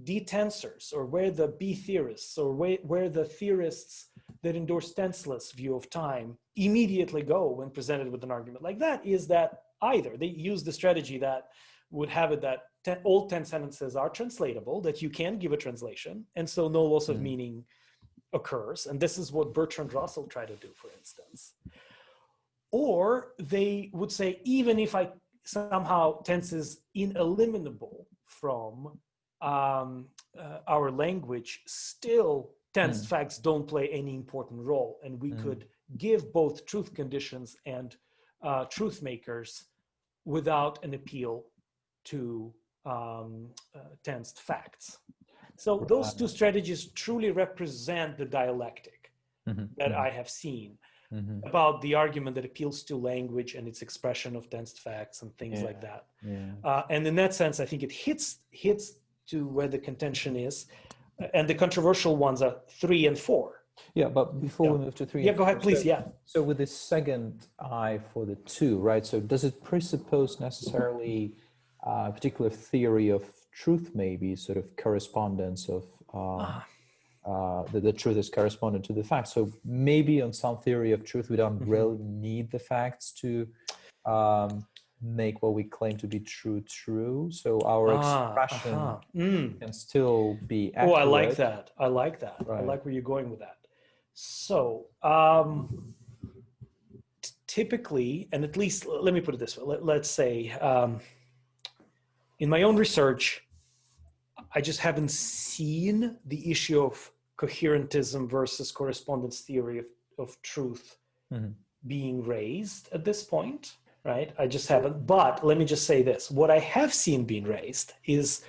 detensors, or where the B theorists, or where the theorists that endorse tenseless view of time immediately go when presented with an argument like that, is that either they use the strategy that would have it that all tense sentences are translatable, that you can give a translation, and so no loss of meaning occurs. And this is what Bertrand Russell tried to do, for instance. Or they would say, even if somehow tense is ineliminable from our language, still tense facts don't play any important role, and we could give both truth conditions and truth makers without an appeal to tensed facts. So those two strategies truly represent the dialectic that I have seen about the argument that appeals to language and its expression of tensed facts and things like that. And in that sense, I think it hits to where the contention is. And the controversial ones are 3 and 4. Yeah, but before we move to 3 Yeah, and go 4, ahead, please. Yeah. So with this second I for the 2, right? So does it presuppose necessarily a particular theory of truth, maybe sort of correspondence of the truth is correspondent to the facts? So maybe on some theory of truth, we don't really need the facts to make what we claim to be true. So our expression can still be accurate. Oh, I like that. I like that. Right. I like where you're going with that. So typically, and at least let me put it this way, let's say in my own research, I just haven't seen the issue of coherentism versus correspondence theory of truth being raised at this point, right? I just haven't. But let me just say this. What I have seen being raised is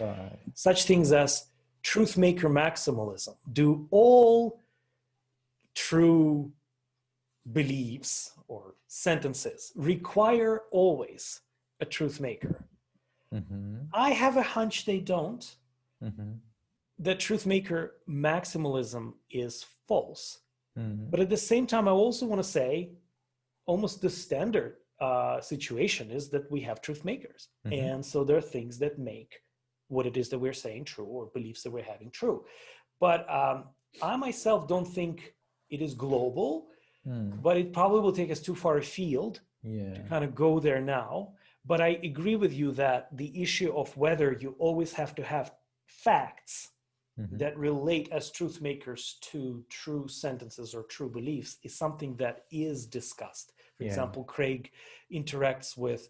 such things as truth maker maximalism. Do all true beliefs or sentences require always a truth maker? I have a hunch they don't. That truth maker maximalism is false. But at the same time, I also want to say almost the standard situation is that we have truth makers. And so there are things that make what it is that we're saying true, or beliefs that we're having true. But I myself don't think it is global, but it probably will take us too far afield to kind of go there now. But I agree with you that the issue of whether you always have to have facts that relate as truth makers to true sentences or true beliefs is something that is discussed. For example, Craig interacts with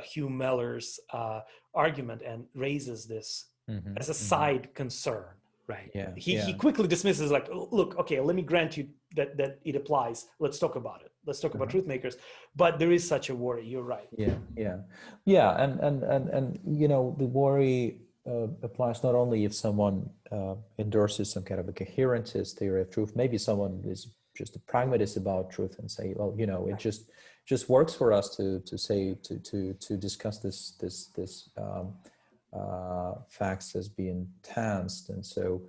Hugh Meller's argument and raises this as a side concern, right? He quickly dismisses, like, look, okay, let me grant you that it applies. Let's talk about it. Let's talk about truth makers. But there is such a worry. You're right. Yeah. And you know, the worry applies not only if someone endorses some kind of a coherentist theory of truth. Maybe someone is just a pragmatist about truth and say, well, you know, it just works for us to say to discuss this facts as being tensed, and so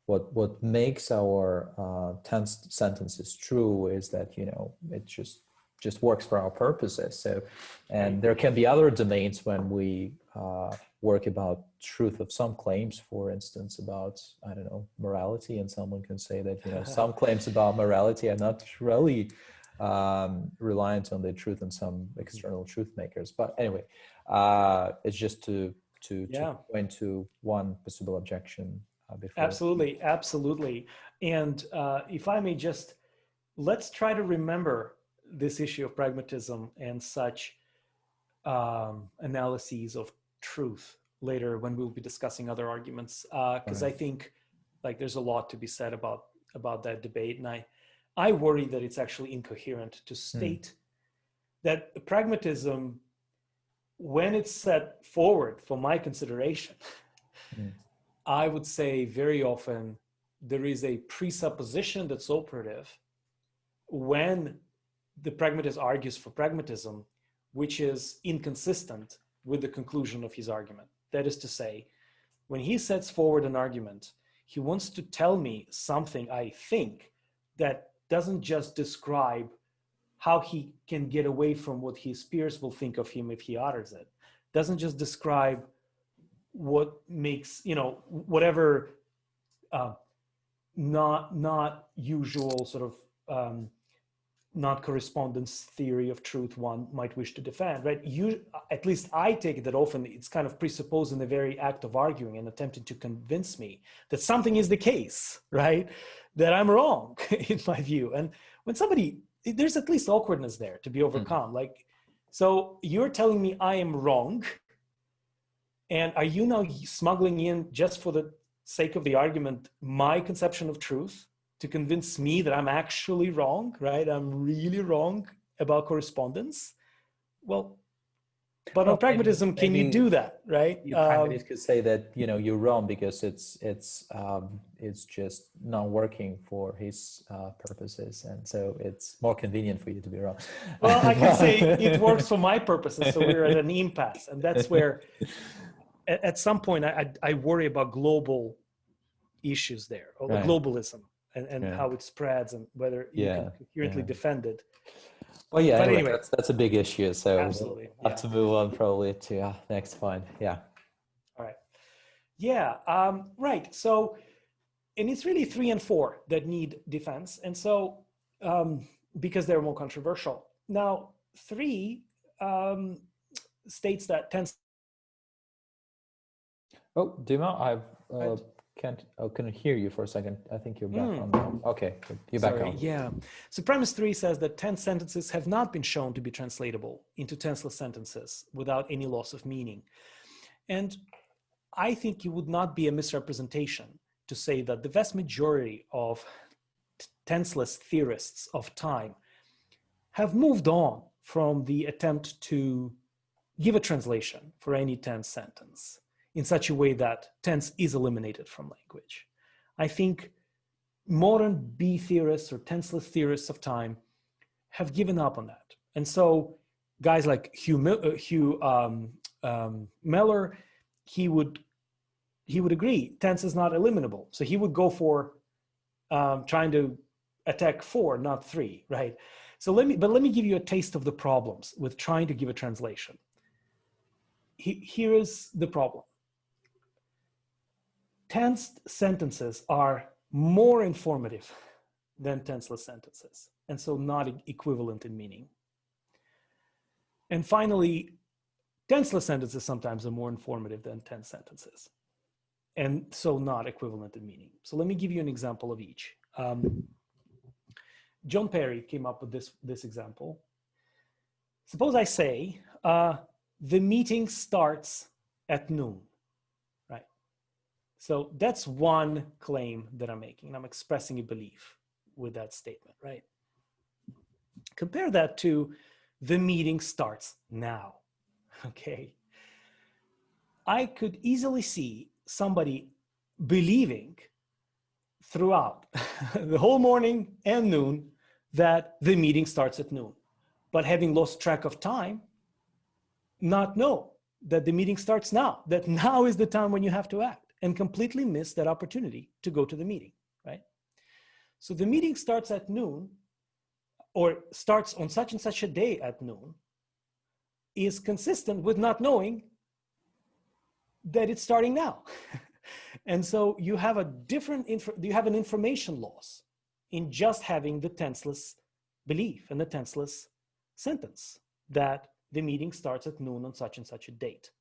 what makes our tensed sentences true is that, you know, it just works for our purposes. So, and there can be other domains when we work about truth of some claims, for instance, about, I don't know, morality, and someone can say that, you know, some claims about morality are not really reliant on the truth and some external truth makers. But anyway, it's just to point to one possible objection before. Absolutely. And if I may just, let's try to remember this issue of pragmatism and such analyses of truth later when we'll be discussing other arguments, because I think, like, there's a lot to be said about that debate, and I worry that it's actually incoherent to state that pragmatism, when it's set forward for my consideration, I would say very often there is a presupposition that's operative when the pragmatist argues for pragmatism, which is inconsistent with the conclusion of his argument. That is to say, when he sets forward an argument, he wants to tell me something, I think, that doesn't just describe how he can get away from what his peers will think of him if he utters it. Doesn't just describe what makes, you know, whatever not usual sort of not correspondence theory of truth one might wish to defend, right? At least I take it that often it's kind of presupposed in the very act of arguing and attempting to convince me that something is the case, right? That I'm wrong in my view. And when there's at least awkwardness there to be overcome. Like, so you're telling me I am wrong, and are you now smuggling in, just for the sake of the argument, my conception of truth to convince me that I'm actually wrong, right? I'm really wrong about correspondence. Well, but on pragmatism, can you do that, right? You pragmatists could say that, you know, you're wrong because it's just not working for his purposes, and so it's more convenient for you to be wrong. Well, I can say it works for my purposes, so we're at an impasse, and that's where, at some point, I worry about global issues there, or the Right. globalism and Yeah. how it spreads and whether you Yeah. can coherently defend it. Well, yeah. But Anyway, anyway, that's a big issue. So absolutely. we'll have to move on probably to next point. Yeah. All right. Yeah. Right. So, and it's really 3 and 4 that need defense. And so, because they're more controversial. Now, 3 states that Oh, Dima, couldn't hear you for a second. I think you're back on. Okay, you're back on. Yeah. So premise 3 says that tense sentences have not been shown to be translatable into tenseless sentences without any loss of meaning. And I think it would not be a misrepresentation to say that the vast majority of tenseless theorists of time have moved on from the attempt to give a translation for any tense sentence in such a way that tense is eliminated from language. I think modern B theorists or tenseless theorists of time have given up on that. And so guys like Hugh Meller, he would agree tense is not eliminable. So he would go for trying to attack 4, not 3, right? So let me give you a taste of the problems with trying to give a translation. Here is the problem. Tensed sentences are more informative than tenseless sentences, and so not equivalent in meaning. And finally, tenseless sentences sometimes are more informative than tense sentences, and so not equivalent in meaning. So let me give you an example of each. John Perry came up with this example. Suppose I say, the meeting starts at noon, right? So that's one claim that I'm making. I'm expressing a belief with that statement, right? Compare that to the meeting starts now, okay? I could easily see somebody believing throughout the whole morning and noon that the meeting starts at noon, but having lost track of time, not know that the meeting starts now, that now is the time when you have to act, and completely miss that opportunity to go to the meeting, right? So the meeting starts at noon, or starts on such and such a day at noon, is consistent with not knowing that it's starting now. And so you have an information loss in just having the tenseless belief and the tenseless sentence that the meeting starts at noon on such and such a date.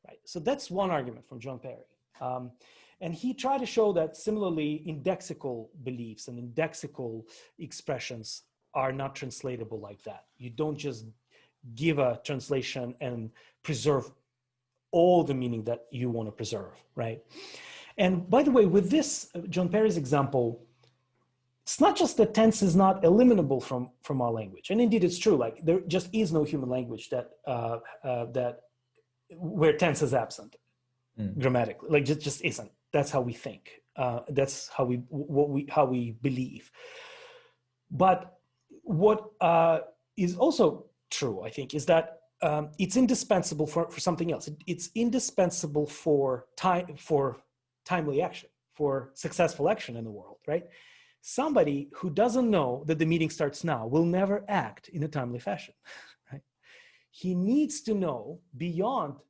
Right. So that's one argument from John Perry. And he tried to show that similarly, indexical beliefs and indexical expressions are not translatable like that. You don't just give a translation and preserve all the meaning that you want to preserve, right? And by the way, with this John Perry's example, it's not just that tense is not eliminable from our language, and indeed it's true. Like there just is no human language that where tense is absent grammatically. Like just isn't. That's how we think. That's how we believe. But what is also true, I think, is that it's indispensable for something else. It's indispensable for timely action, for successful action in the world, right? Somebody who doesn't know that the meeting starts now will never act in a timely fashion, right? He needs to know beyond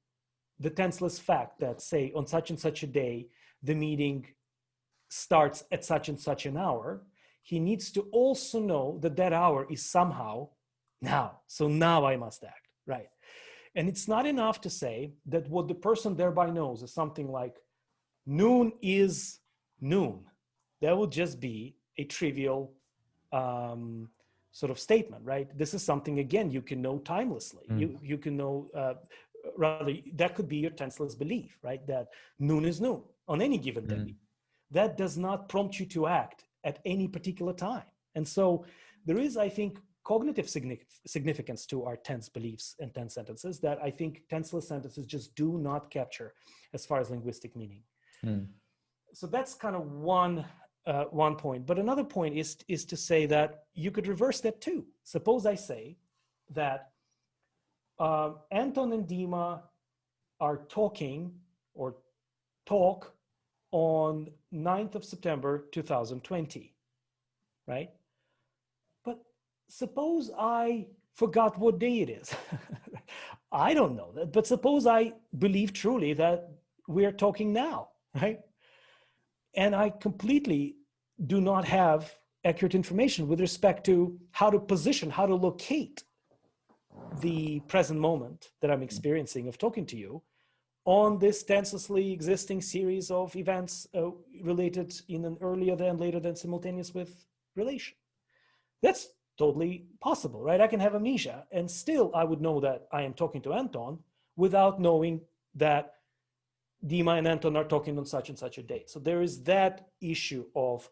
the tenseless fact that, say, on such and such a day, the meeting starts at such and such an hour. He needs to also know that that hour is somehow now. So now I must act, right? And it's not enough to say that what the person thereby knows is something like noon is noon. That would just be a trivial sort of statement, right? This is something, again, you can know timelessly. You can know, rather, that could be your tenseless belief, right? That noon is noon on any given day. That does not prompt you to act at any particular time. And so there is, I think, cognitive significance to our tense beliefs and tense sentences that I think tenseless sentences just do not capture as far as linguistic meaning. So that's kind of one point. But another point is to say that you could reverse that too. Suppose I say that Anton and Dima are talking or talk on 9th of September 2020, right? But suppose I forgot what day it is. I don't know that, but suppose I believe truly that we're talking now, right? And I completely do not have accurate information with respect to how to position, how to locate the present moment that I'm experiencing of talking to you on this tenselessly existing series of events related in an earlier than, later than, simultaneous with relation. That's totally possible, right? I can have amnesia and still I would know that I am talking to Anton without knowing that Dima and Anton are talking on such and such a date. So there is that issue of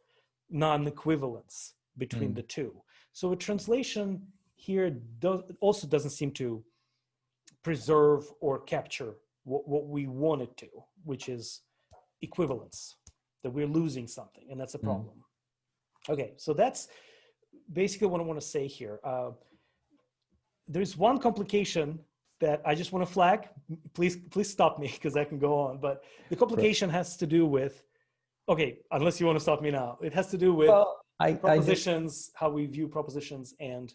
non-equivalence between the two. So a translation here also doesn't seem to preserve or capture what we want it to, which is equivalence, that we're losing something, and that's a problem. Okay, so that's basically what I want to say here. There's one complication that I just want to flag. Please stop me because I can go on. But the complication has to do with, okay, unless you want to stop me now, it has to do with propositions, how we view propositions, and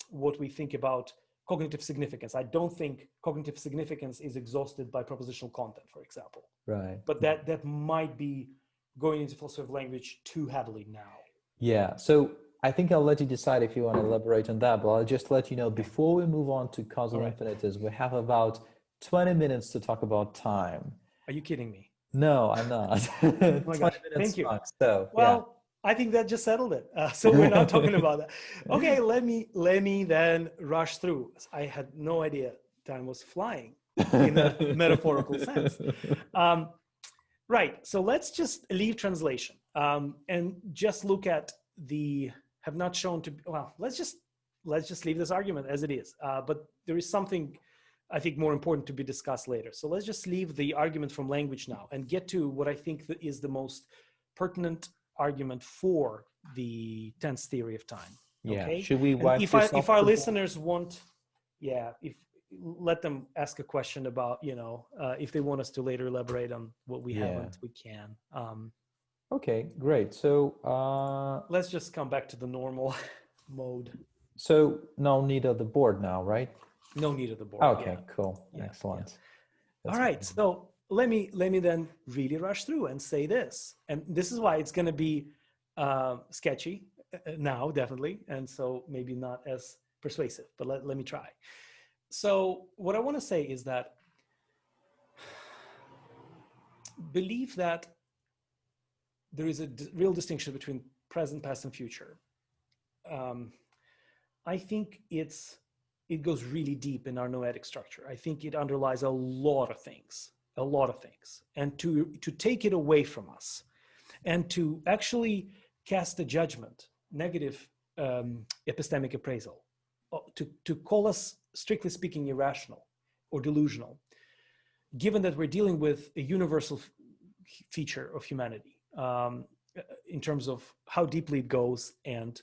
what we think about cognitive significance. I don't think cognitive significance is exhausted by propositional content, for example. Right. But that might be going into philosophy of language too heavily now. Yeah. So I think I'll let you decide if you want to elaborate on that, but I'll just let you know before we move on to causal infinitism, we have about 20 minutes to talk about time. Are you kidding me? No, I'm not. Oh my 20 gosh. minutes. Thank you. Max, so, well, I think that just settled it. So we're not talking about that. Okay, let me then rush through. I had no idea time was flying in a metaphorical sense. Right. So let's just leave translation and just look at the have not shown to. Well, let's just leave this argument as it is. But there is something I think more important to be discussed later. So let's just leave the argument from language now and get to what I think is the most pertinent argument for the tense theory of time. Yeah. Okay? Should we if our listeners want, let them ask a question about, if they want us to later elaborate on what we haven't, we can. Okay, great. So let's just come back to the normal mode. So no need of the board now, right? No need of the board. Okay, cool. Excellent. All right. So let me then really rush through and say this. And this is why it's going to be sketchy now, definitely. And so maybe not as persuasive, but let me try. So what I want to say is that believe that there is a real distinction between present, past, and future. I think it goes really deep in our noetic structure. I think it underlies a lot of things. And to take it away from us and to actually cast a judgment, negative epistemic appraisal, to call us, strictly speaking, irrational or delusional, given that we're dealing with a universal feature of humanity in terms of how deeply it goes and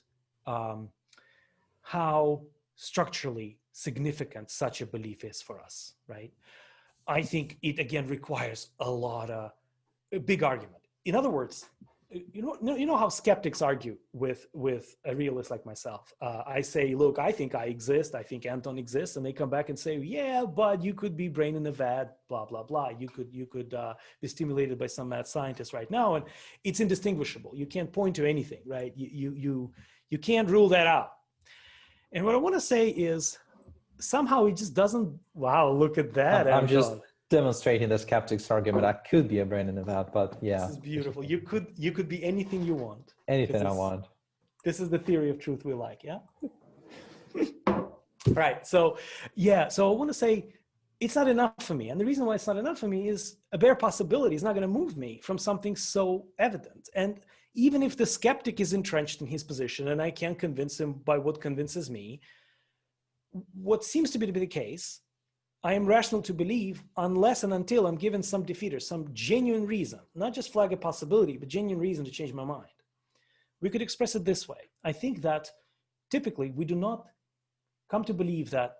how structurally significant such a belief is for us, right? I think it again requires a big argument. In other words, you know how skeptics argue with a realist like myself. I say, look, I think I exist. I think Anton exists, and they come back and say, yeah, but you could be brain in a vat, blah blah blah. You could be stimulated by some mad scientist right now, and it's indistinguishable. You can't point to anything, right? You can't rule that out. And what I want to say is, somehow it just doesn't. Wow, look at that! I'm just demonstrating the skeptic's argument. I could be a brain in the vat, but yeah. This is beautiful. You could be anything you want. Anything I want. This is the theory of truth we like, yeah? Right. So I want to say it's not enough for me. And the reason why it's not enough for me is a bare possibility is not going to move me from something so evident. And even if the skeptic is entrenched in his position and I can't convince him by what convinces me, what seems to be the case, I am rational to believe unless and until I'm given some defeater, some genuine reason, not just flag a possibility, but genuine reason to change my mind. We could express it this way. I think that typically we do not come to believe that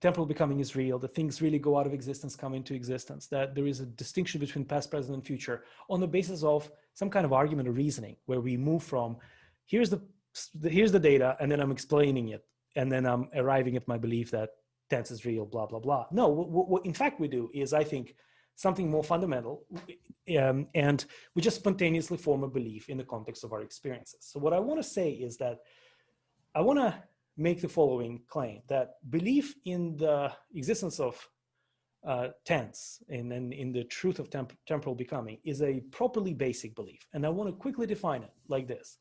temporal becoming is real, that things really go out of existence, come into existence, that there is a distinction between past, present, and future on the basis of some kind of argument or reasoning, where we move from here's the data, and then I'm explaining it, and then I'm arriving at my belief that tense is real, blah, blah, blah. No, what in fact we do is, I think, something more fundamental, and we just spontaneously form a belief in the context of our experiences. So what I want to say is that I want to make the following claim, that belief in the existence of tense and in the truth of temporal becoming is a properly basic belief. And I want to quickly define it like this.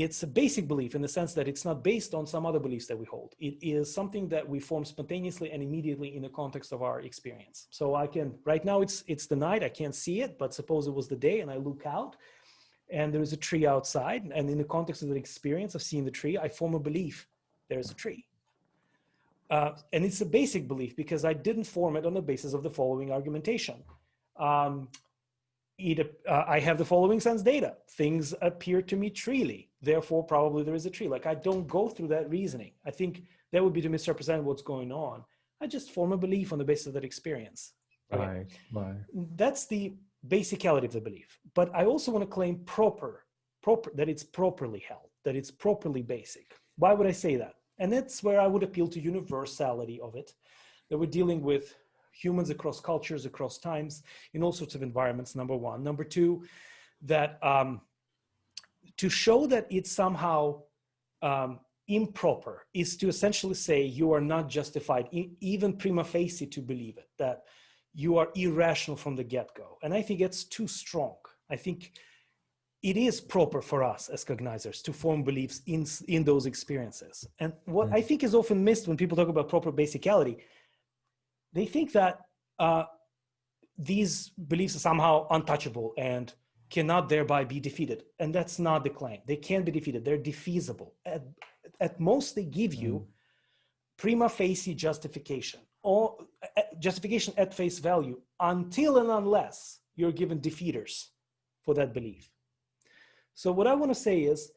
It's a basic belief in the sense that it's not based on some other beliefs that we hold. It is something that we form spontaneously and immediately in the context of our experience. So I can, right now it's the night, I can't see it, but suppose it was the day and I look out and there's a tree outside, and in the context of the experience of seeing the tree, I form a belief there's a tree. And it's a basic belief because I didn't form it on the basis of the following argumentation. I have the following sense data. Things appear to me treely, therefore probably there is a tree. Like, I don't go through that reasoning. I think that would be to misrepresent what's going on. I just form a belief on the basis of that experience. Right, right. That's the basicality of the belief. But I also want to claim proper, that it's properly held, that it's properly basic. Why would I say that? And that's where I would appeal to universality of it, that we're dealing with humans across cultures, across times, in all sorts of environments, number one. Number two, that to show that it's somehow improper is to essentially say you are not justified, even prima facie, to believe it, that you are irrational from the get-go. And I think it's too strong. I think it is proper for us as cognizers to form beliefs in those experiences. And what I think is often missed when people talk about proper basicality, they think that these beliefs are somehow untouchable and cannot thereby be defeated. And that's not the claim. They can't be defeated. They're defeasible. At most, they give you prima facie justification, or justification at face value, until and unless you're given defeaters for that belief. So what I want to say is,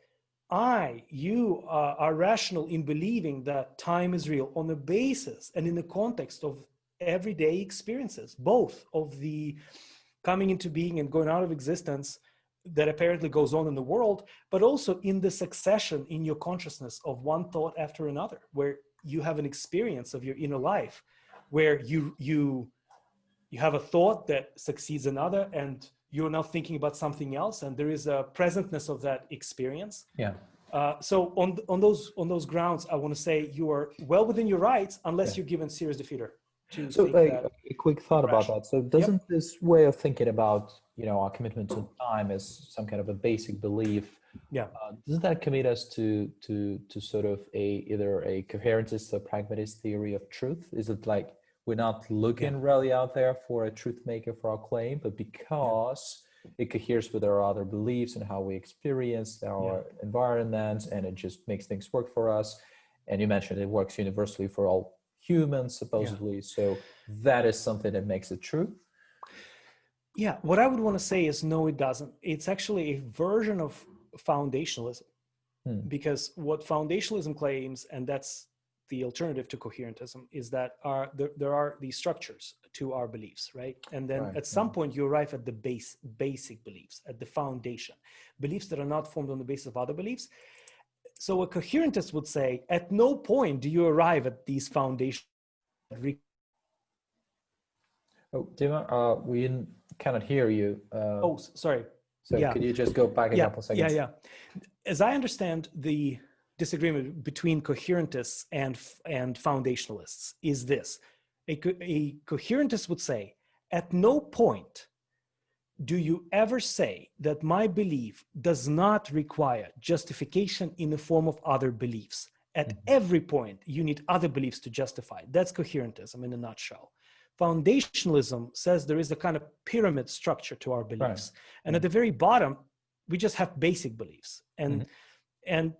you are rational in believing that time is real on the basis and in the context of everyday experiences, both of the coming into being and going out of existence that apparently goes on in the world, but also in the succession in your consciousness of one thought after another, where you have an experience of your inner life, where you have a thought that succeeds another, and you're now thinking about something else, and there is a presentness of that experience. Yeah. So on those grounds, I want to say you are well within your rights, unless you're given serious defeater. So a quick thought about that. So doesn't this way of thinking about, our commitment to time as some kind of a basic belief, doesn't that commit us to sort of either a coherentist or pragmatist theory of truth? Is it like we're not looking really out there for a truth maker for our claim, but because it coheres with our other beliefs and how we experience our environment, and it just makes things work for us? And you mentioned it works universally for all humans, supposedly. So that is something that makes it true? Yeah, what I would want to say is no, it doesn't. It's actually a version of foundationalism, because what foundationalism claims, and that's the alternative to coherentism, is that there are these structures to our beliefs, right? And then at some point you arrive at the basic beliefs, at the foundation, beliefs that are not formed on the basis of other beliefs. So a coherentist would say, at no point do you arrive at these foundations. Oh, Dima, we cannot hear you. Sorry. So could you just go back a couple seconds? Yeah. As I understand the disagreement between coherentists and foundationalists is this. A coherentist would say, at no point do you ever say that my belief does not require justification in the form of other beliefs. At every point, you need other beliefs to justify. That's coherentism in a nutshell. Foundationalism says there is a kind of pyramid structure to our beliefs. And at the very bottom, we just have basic beliefs. And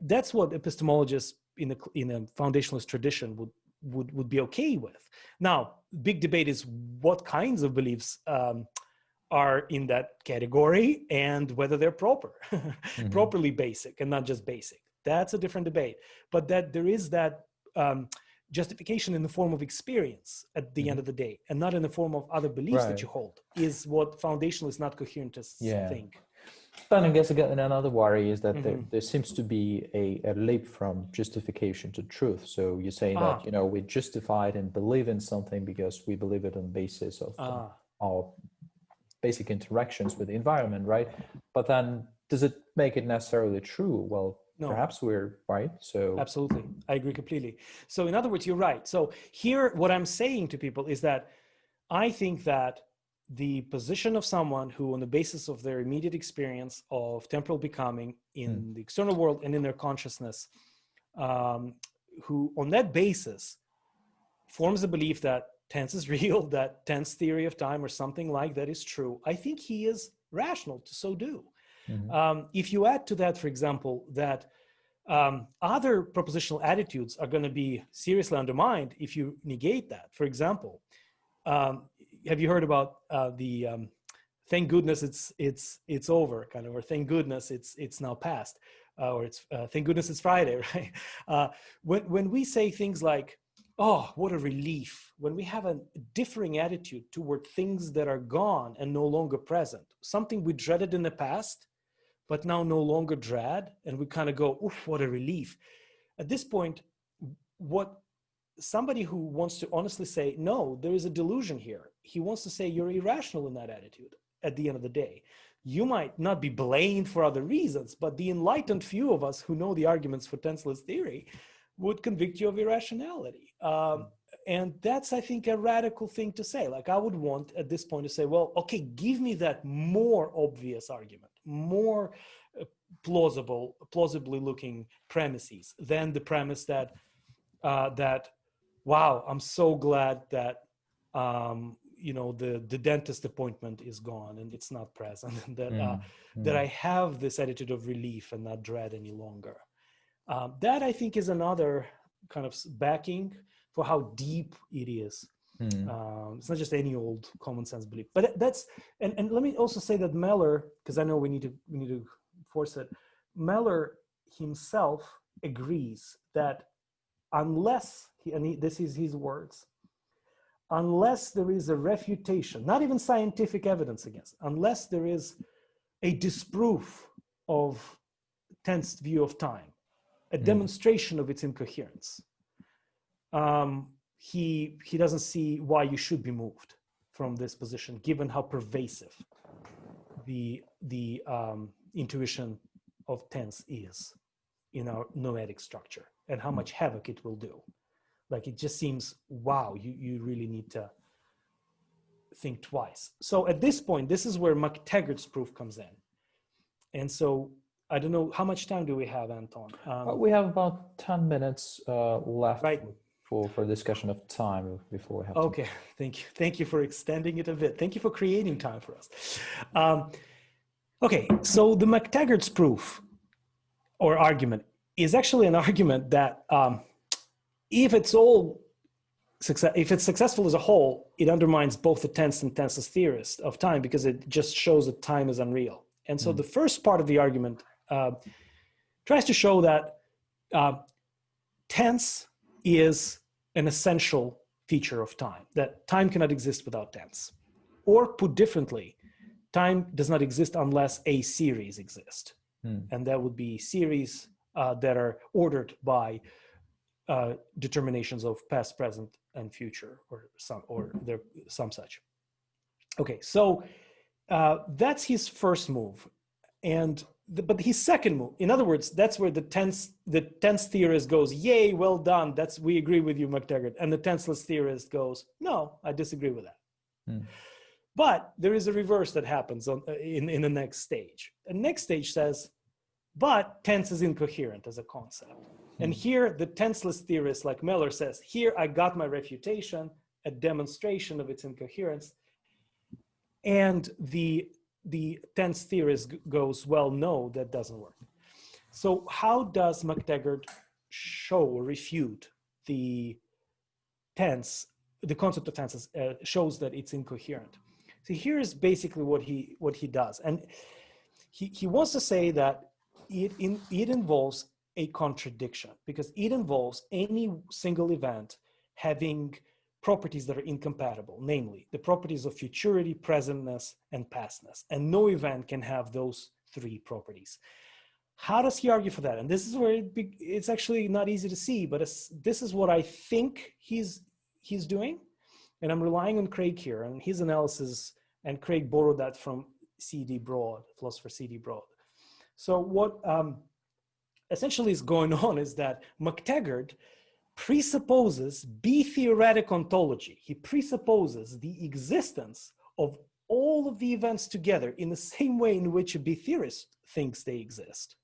that's what epistemologists in a foundationalist tradition would be okay with. Now, big debate is what kinds of beliefs are in that category and whether they're properly basic and not just basic. That's a different debate. But that there is that justification in the form of experience at the end of the day, and not in the form of other beliefs that you hold, is what foundationalists, not coherentists, think. But I guess again, another worry is that there seems to be a leap from justification to truth. So you say that, you know, we justified and believe in something because we believe it on the basis of our basic interactions with the environment, right? But then does it make it necessarily true? Well, no. Perhaps we're right. So absolutely, I agree completely. So in other words, you're right. So here, what I'm saying to people is that I think that the position of someone who, on the basis of their immediate experience of temporal becoming in the external world and in their consciousness, who on that basis forms a belief that tense is real, that tense theory of time or something like that is true, I think he is rational to so do. If you add to that, for example, that other propositional attitudes are going to be seriously undermined if you negate that. For example, have you heard about the "thank goodness it's over" kind of, or "thank goodness it's now past," or it's "thank goodness it's Friday," right? When we say things like, "Oh, what a relief," when we have a differing attitude toward things that are gone and no longer present, something we dreaded in the past, but now no longer dread, and we kind of go, "Oof, what a relief." At this point, what somebody who wants to honestly say, no, there is a delusion here, he wants to say you're irrational in that attitude at the end of the day. You might not be blamed for other reasons, but the enlightened few of us who know the arguments for tenseless theory would convict you of irrationality. And that's, I think, a radical thing to say. Like, I would want at this point to say, well, okay, give me that more obvious argument, more plausibly looking premises than the premise that, wow, I'm so glad that, you know, the dentist appointment is gone and it's not present, and that, that I have this attitude of relief and not dread any longer. That, I think, is another kind of backing for how deep it is. It's not just any old common sense belief. But that's, and let me also say that Meller, because I know we need to force it, Meller himself agrees that unless, this is his words, unless there is a refutation, not even scientific evidence against, unless there is a disproof of tense view of time, a demonstration of its incoherence, he doesn't see why you should be moved from this position, given how pervasive the intuition of tense is in our noetic structure, and how much havoc it will do. Like, it just seems, wow, you really need to think twice. So at this point, this is where McTaggart's proof comes in. And so I don't know, how much time do we have, Anton? We have about 10 minutes left, right, for discussion of time before we have okay, to... thank you. Thank you for extending it a bit. Thank you for creating time for us. Okay, so the McTaggart's proof or argument is actually an argument that if it's successful as a whole, it undermines both the tense and tenseless theorists of time, because it just shows that time is unreal. And so the first part of the argument tries to show that tense is an essential feature of time, that time cannot exist without tense. Or put differently, time does not exist unless a series exists. And that would be series that are ordered by determinations of past, present, and future, or some such. Okay, so that's his first move, but his second move, in other words, that's where the tense theorist goes, "Yay, well done! We agree with you, McTaggart," and the tenseless theorist goes, "No, I disagree with that." But there is a reverse that happens in the next stage. The next stage says, "But tense is incoherent as a concept." And here the tenseless theorist, like Meller, says, here I got my refutation, a demonstration of its incoherence. And the tense theorist goes, well, no, that doesn't work. So how does McTaggart show or refute the concept of tense shows that it's incoherent? So here's basically what he does. And he wants to say that it involves a contradiction because it involves any single event having properties that are incompatible, namely the properties of futurity, presentness, and pastness. And no event can have those three properties. How does he argue for that? And this is where it's actually not easy to see, but this is what I think he's doing. And I'm relying on Craig here and his analysis, and Craig borrowed that from C.D. Broad, philosopher C.D. Broad. So what essentially is going on is that McTaggart presupposes B-theoretic ontology. He presupposes the existence of all of the events together in the same way in which a B-theorist thinks they exist.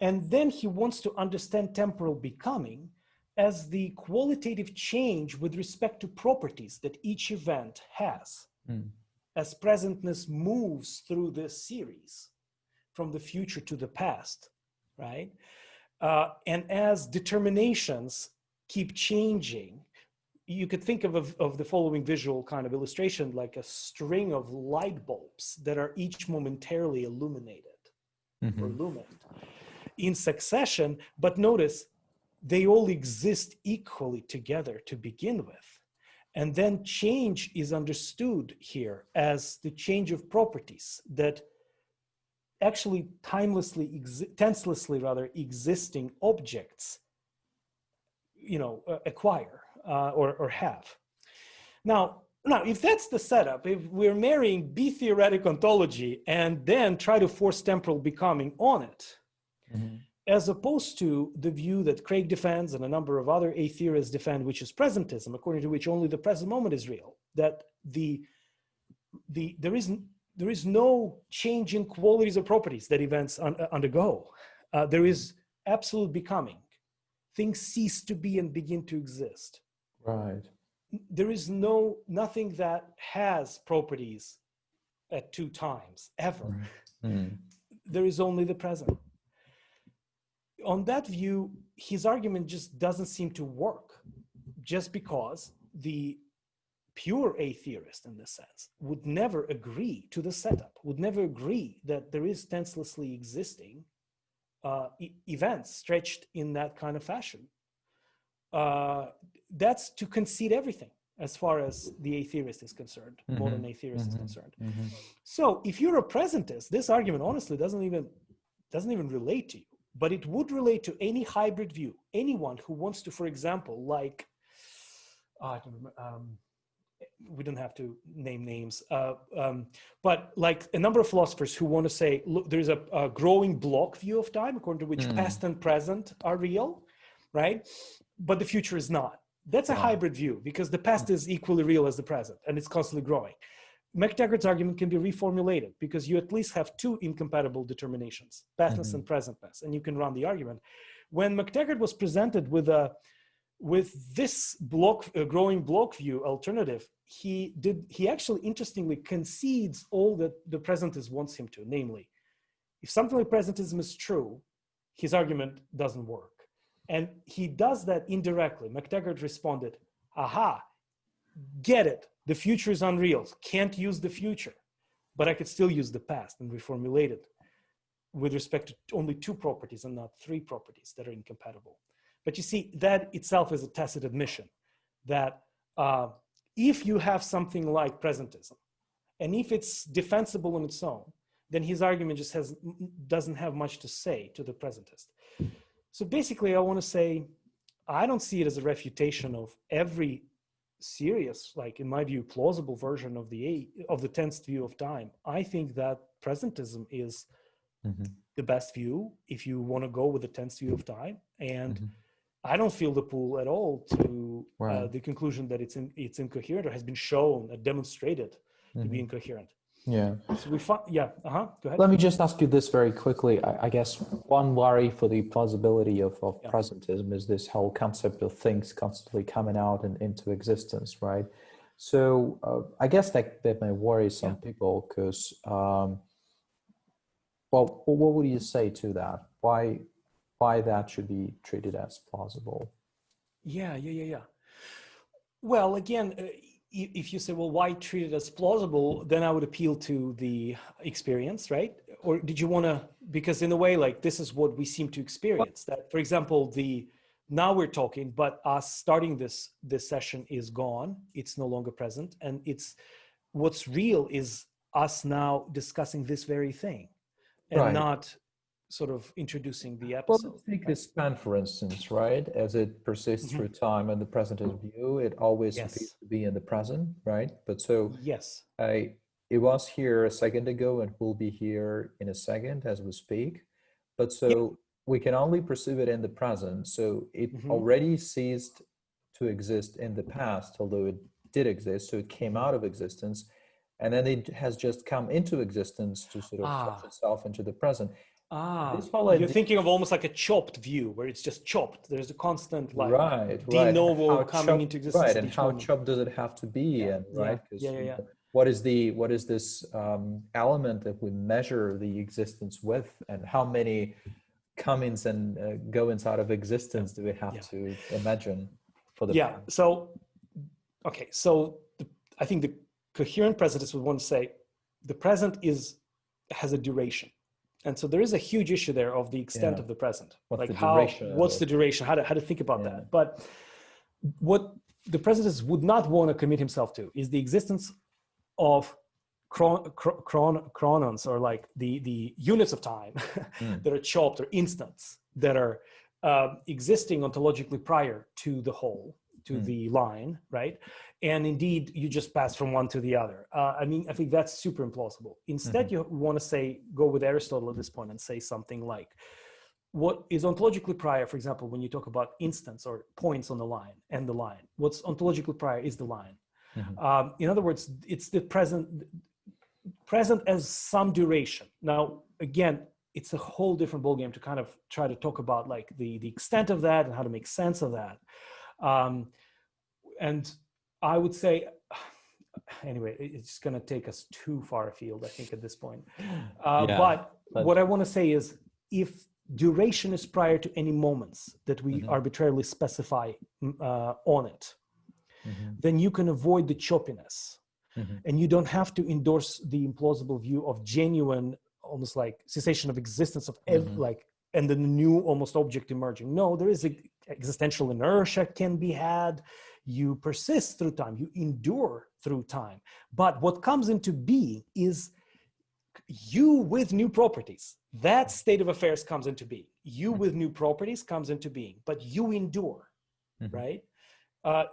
And then he wants to understand temporal becoming as the qualitative change with respect to properties that each event has. As presentness moves through this series from the future to the past, right? And as determinations keep changing, you could think of the following visual kind of illustration like a string of light bulbs that are each momentarily illuminated or illumined in succession, but notice they all exist equally together to begin with. And then change is understood here as the change of properties that actually tenselessly rather existing objects, acquire or have. Now, if that's the setup, if we're marrying B-theoretic ontology and then try to force temporal becoming on it, as opposed to the view that Craig defends and a number of other A-theorists defend, which is presentism, according to which only the present moment is real, that there is no change in qualities or properties that events undergo. There is absolute becoming. Things cease to be and begin to exist. Right. There is nothing that has properties at two times, ever. There is only the present. On that view, his argument just doesn't seem to work, just because the pure A-theorist in this sense would never agree to the setup, would never agree that there is tenselessly existing events stretched in that kind of fashion. That's to concede everything as far as the A-theorist is concerned, modern A-theorist is concerned. So if you're a presentist, this argument honestly doesn't even relate to you, but it would relate to any hybrid view, anyone who wants to, for example, like, we don't have to name names, but like a number of philosophers who want to say, look, there's a growing block view of time, according to which past and present are real, right? But the future is not. That's a hybrid view because the past is equally real as the present and it's constantly growing. McTaggart's argument can be reformulated because you at least have two incompatible determinations, pastness and presentness, and you can run the argument. When McTaggart was presented with this growing block view alternative, he actually interestingly concedes all that the presentist wants him to, namely, if something like presentism is true, his argument doesn't work. And he does that indirectly. McTaggart responded, aha, get it. The future is unreal. Can't use the future, but I could still use the past and reformulate it with respect to only two properties and not three properties that are incompatible. But you see, that itself is a tacit admission that if you have something like presentism, and if it's defensible on its own, then his argument just doesn't have much to say to the presentist. So basically, I want to say, I don't see it as a refutation of every serious, like in my view, plausible version of the tensed view of time. I think that presentism is the best view if you want to go with the tensed view of time, and I don't feel the pull at all to the conclusion that it's incoherent or has been shown and demonstrated to be incoherent. Yeah. So we find, go ahead. Let me just ask you this very quickly. I guess one worry for the plausibility of presentism is this whole concept of things constantly coming out and into existence, right? So I guess that may worry some people because, well, what would you say to that? Why that should be treated as plausible? Yeah. Well, again, if you say, well, why treat it as plausible, then I would appeal to the experience, right? Or did you want to, because in a way, like, this is what we seem to experience, that, for example, now we're talking, but us starting this session is gone. It's no longer present. And what's real is us now discussing this very thing and not sort of introducing the episode. Well, let's take the span, for instance, right? As it persists through time and the present is view, it always appears to be in the present, right? But so it was here a second ago and will be here in a second as we speak. But so we can only perceive it in the present. So it already ceased to exist in the past, although it did exist. So it came out of existence, and then it has just come into existence to sort of touch itself into the present. You're thinking of almost like a chopped view, where it's just chopped. There's a constant de novo coming into existence. Right, and how chopped does it have to be? And what is this element that we measure the existence with, and how many comings and goings out of existence do we have to imagine for the present? So I think the coherent presentist would want to say the present has a duration. And so there is a huge issue there of the extent of the present. What's the duration? How to think about that? But what the presentist would not want to commit himself to is the existence of chronons, or like the units of time that are chopped, or instants that are existing ontologically prior to the whole, to the line, right? And indeed, you just pass from one to the other. I think that's super implausible. Instead, you want to go with Aristotle at this point and say something like, what is ontologically prior, for example, when you talk about instants or points on the line and the line, what's ontologically prior is the line. In other words, it's the present as some duration. Now, again, it's a whole different ballgame to kind of try to talk about like the extent of that and how to make sense of that. And I would say, anyway, it's going to take us too far afield, I think, at this point. But what I want to say is, if duration is prior to any moments that we arbitrarily specify on it, then you can avoid the choppiness. And you don't have to endorse the implausible view of genuine, almost like cessation of existence of and the new almost object emerging. No, there is existential inertia can be had. You persist through time, you endure through time. But what comes into being is you with new properties. That state of affairs comes into being. You with new properties comes into being, but you endure, right?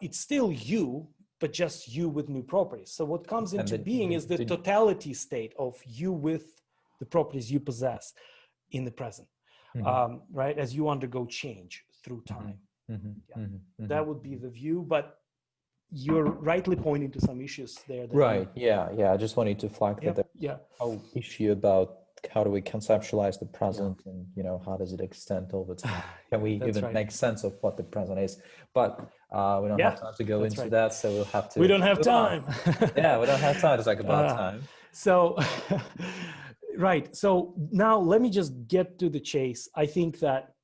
It's still you, but just you with new properties. So what comes into being is the totality state of you with the properties you possess in the present, right? As you undergo change through time. That would be the view, but you're rightly pointing to some issues there. I just wanted to flag that there's a whole issue about how do we conceptualize the present, and how does it extend over time? Can we even make sense of what the present is? But we don't have time to go into that, so we'll have to. We don't have time. We don't have time to talk about time. So, right. So now let me just get to the chase. I think that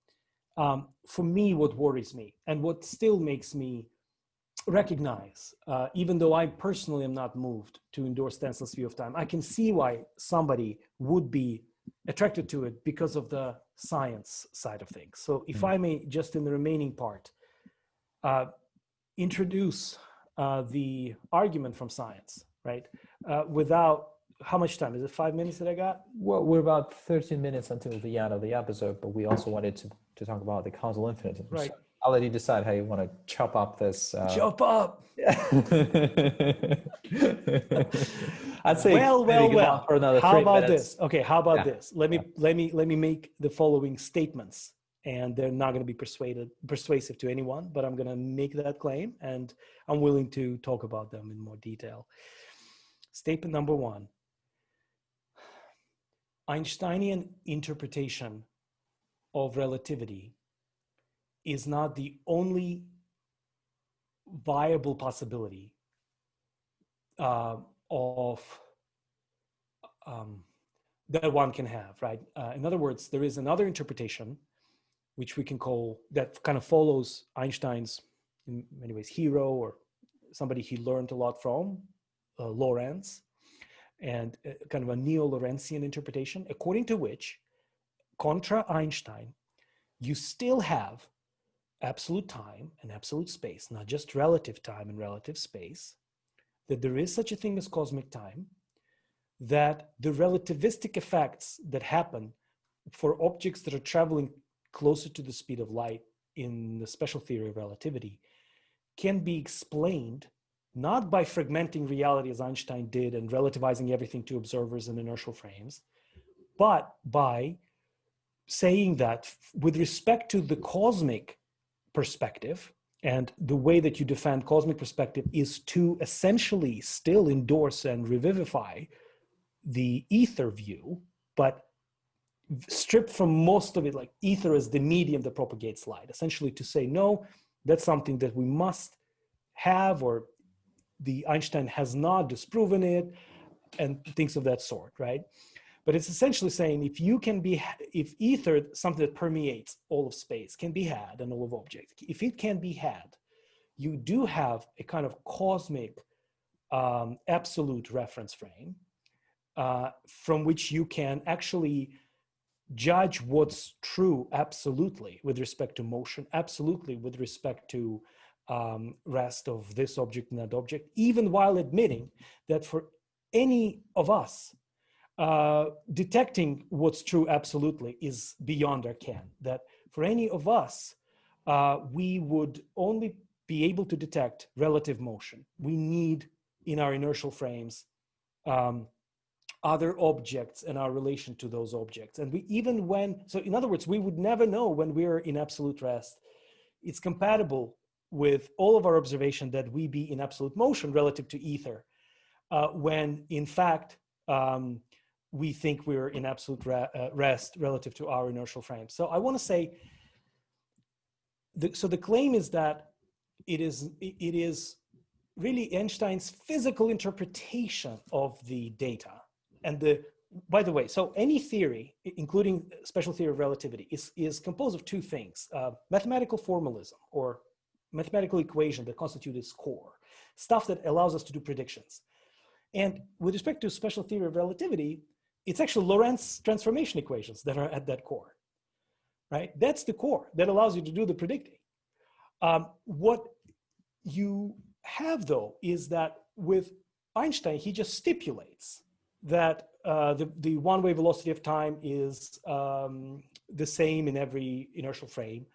for me, what worries me and what still makes me recognize, even though I personally am not moved to endorse Tenseless view of time, I can see why somebody would be attracted to it because of the science side of things. So if I may, just in the remaining part, introduce the argument from science, right? Without, how much time? Is it 5 minutes that I got? Well, we're about 13 minutes until the end of the episode, but we also wanted to talk about the causal infinitum. Right. So I'll let you decide how you want to chop up this. Chop up. I'd say. Well. For another how 3 about minutes. this? Okay. How about this? Let me make the following statements, and they're not going to be persuasive to anyone, but I'm going to make that claim, and I'm willing to talk about them in more detail. Statement number 1. Einsteinian interpretation of relativity is not the only viable possibility of that one can have, right? In other words, there is another interpretation, which we can call, that kind of follows Einstein's, in many ways, hero or somebody he learned a lot from, Lorentz, and kind of a neo-Lorentzian interpretation, according to which, contra Einstein, you still have absolute time and absolute space, not just relative time and relative space, that there is such a thing as cosmic time, that the relativistic effects that happen for objects that are traveling closer to the speed of light in the special theory of relativity can be explained not by fragmenting reality as Einstein did and relativizing everything to observers and inertial frames, but by saying that with respect to the cosmic perspective, and the way that you defend cosmic perspective is to essentially still endorse and revivify the ether view, but strip from most of it, like ether as the medium that propagates light, essentially to say, no, that's something that we must have, or the Einstein has not disproven it, and things of that sort, right? But it's essentially saying if ether, something that permeates all of space, can be had, and all of objects, if it can be had, you do have a kind of cosmic absolute reference frame from which you can actually judge what's true absolutely with respect to motion, absolutely with respect to rest of this object and that object, even while admitting that for any of us, detecting what's true absolutely is beyond our ken. That for any of us, we would only be able to detect relative motion. We need in our inertial frames other objects and our relation to those objects. And so in other words, we would never know when we're in absolute rest. It's compatible with all of our observation that we be in absolute motion relative to ether, when in fact, we think we're in absolute rest relative to our inertial frame. So I want to say, so the claim is that it is really Einstein's physical interpretation of the data. And by the way, so any theory, including special theory of relativity, is composed of two things: mathematical formalism, or mathematical equation that constitute its core, stuff that allows us to do predictions. And with respect to special theory of relativity, it's actually Lorentz transformation equations that are at that core, right? That's the core that allows you to do the predicting. What you have, though, is that with Einstein, he just stipulates that the one-way velocity of time is the same in every inertial frame.